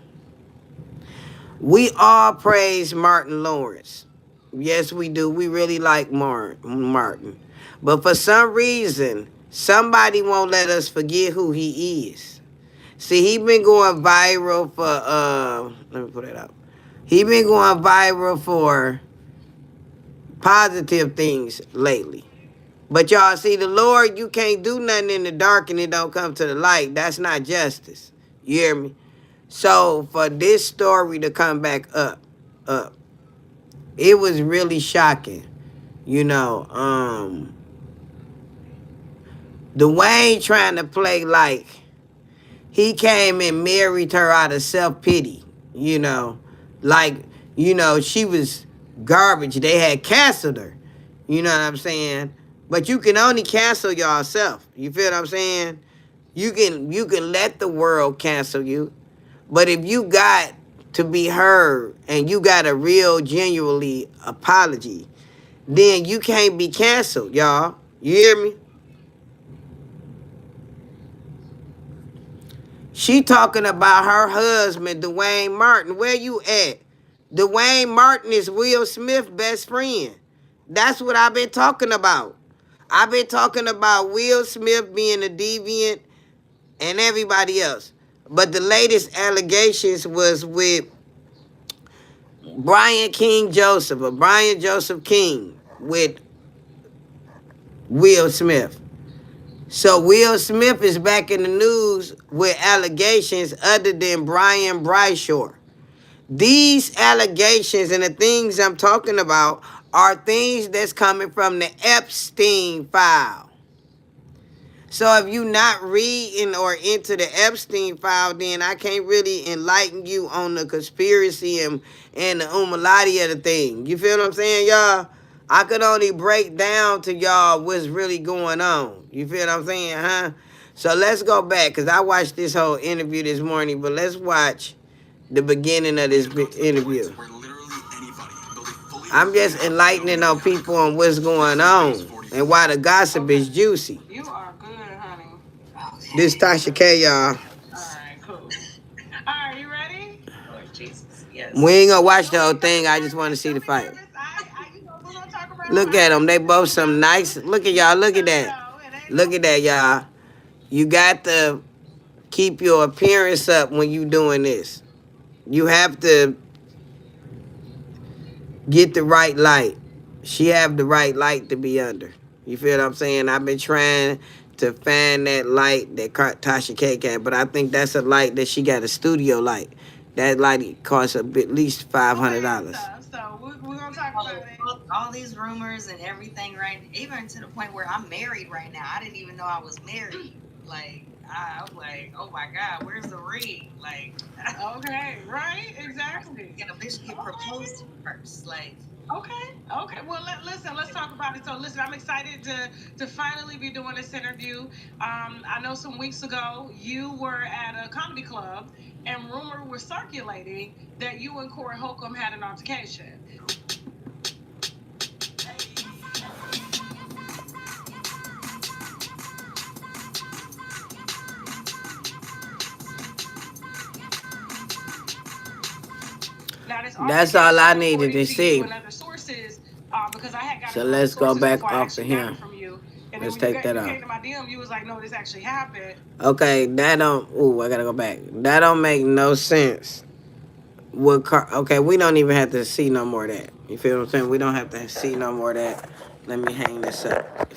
We all praise Martin Lawrence. Yes, we do. We really like Martin. But for some reason, somebody won't let us forget who he is. See, he been going viral for, let me put it up. He been going viral for positive things lately. But y'all see, the Lord, you can't do nothing in the dark and it don't come to the light. That's not justice. You hear me? So for this story to come back up, it was really shocking. You know, Dwayne trying to play like he came and married her out of self-pity. You know, like you know, she was garbage. They had canceled her. You know what I'm saying? But you can only cancel yourself. You feel what I'm saying? You can let the world cancel you. But if you got to be heard and you got a real genuinely apology, then you can't be canceled, y'all. You hear me? She talking about her husband, Dwayne Martin. Where you at? Dwayne Martin is Will Smith's best friend. That's what I've been talking about. I've been talking about Will Smith being a deviant and everybody else. But the latest allegations was with Brian King Joseph, or Brian Joseph King, with Will Smith. So Will Smith is back in the news with allegations other than Brian Bradshaw. These allegations and the things I'm talking about are things that's coming from the Epstein file. So if you not reading or into the Epstein file, then I can't really enlighten you on the conspiracy and the umalati of the thing. You feel what I'm saying, y'all? I could only break down to y'all what's really going on. You feel what I'm saying, huh? So let's go back, because I watched this whole interview this morning, but let's watch the beginning of this interview. I'm just enlightening on people on what's going on and why the gossip is juicy. You are good, honey. This Tasha K, y'all. All right, cool. All right, you ready? Lord Jesus, yes. We ain't gonna watch the whole thing. I just want to see the fight. We're gonna talk about Look at them. They both some nice. Look at y'all. Look at that. Look at that, y'all. You got to keep your appearance up when you doing this. You have to get the right light. She have the right light to be under. You feel what I'm saying? I've been trying to find that light that Tasha K can, but I think that's a light that she got, a studio light. That light costs at least $500. So we're gonna talk about it. All these rumors and everything, right? Even to the point where I'm married right now. I didn't even know I was married. Like, I'm like, oh my God, where's the ring? Like, okay, right? Exactly. Can a bitch get proposed to first? Like, okay. Well, listen. Let's talk about it. So, listen, I'm excited to finally be doing this interview. I know some weeks ago you were at a comedy club, and rumor was circulating that you and Corey Holcomb had an altercation. That's all I needed to see. So let's go back off of him. Let's take that off. Okay, that don't. Ooh, I gotta go back. That don't make no sense. Okay, we don't even have to see no more of that. You feel what I'm saying? We don't have to see no more of that. Let me hang this up.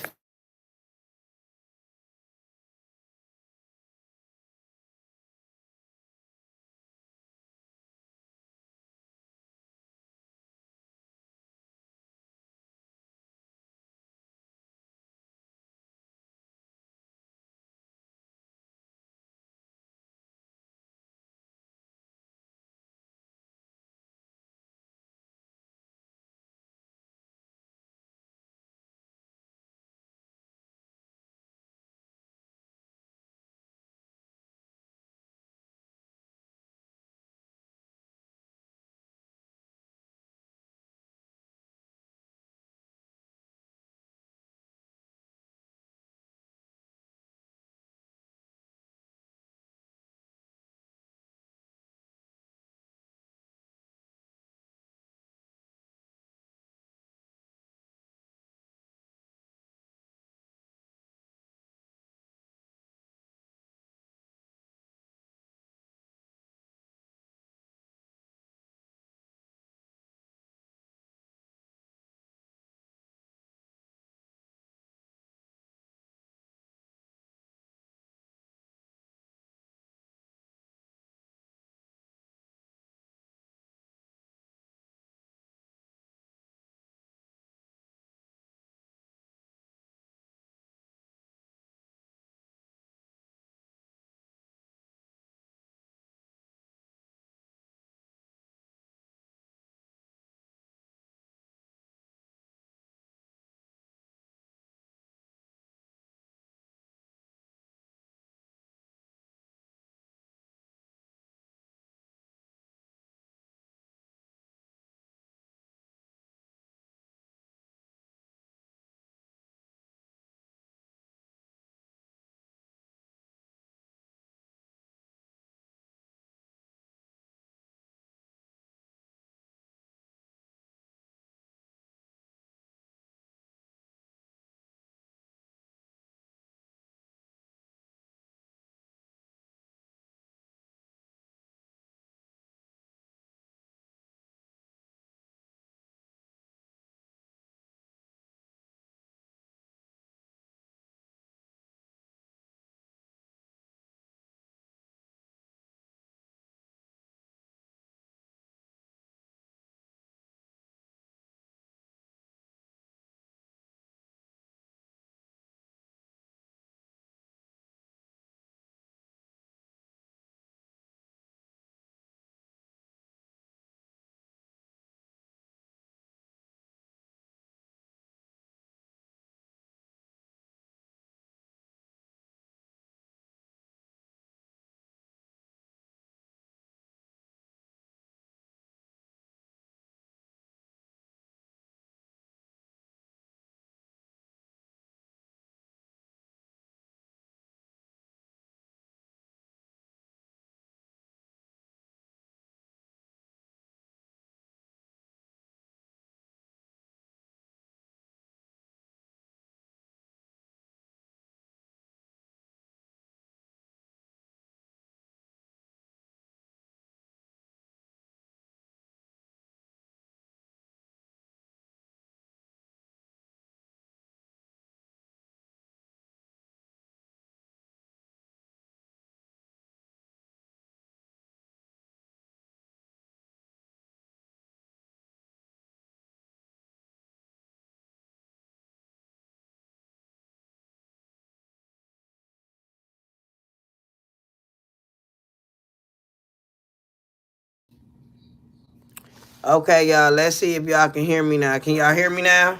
Okay, y'all. Let's see if y'all can hear me now. Can y'all hear me now?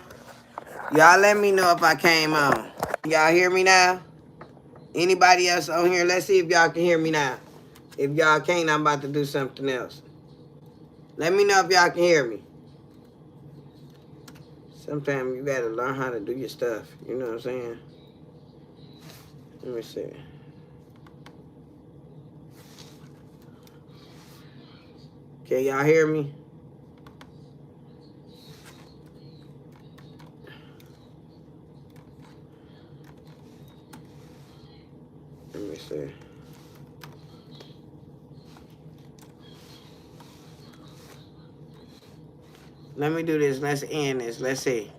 Y'all let me know if I came on. Y'all hear me now? Anybody else on here? Let's see if y'all can hear me now. If y'all can't, I'm about to do something else. Let me know if y'all can hear me. Sometimes you gotta learn how to do your stuff. You know what I'm saying? Let me see. Can y'all hear me? Let me see. Let me do this. Let's end this. Let's see.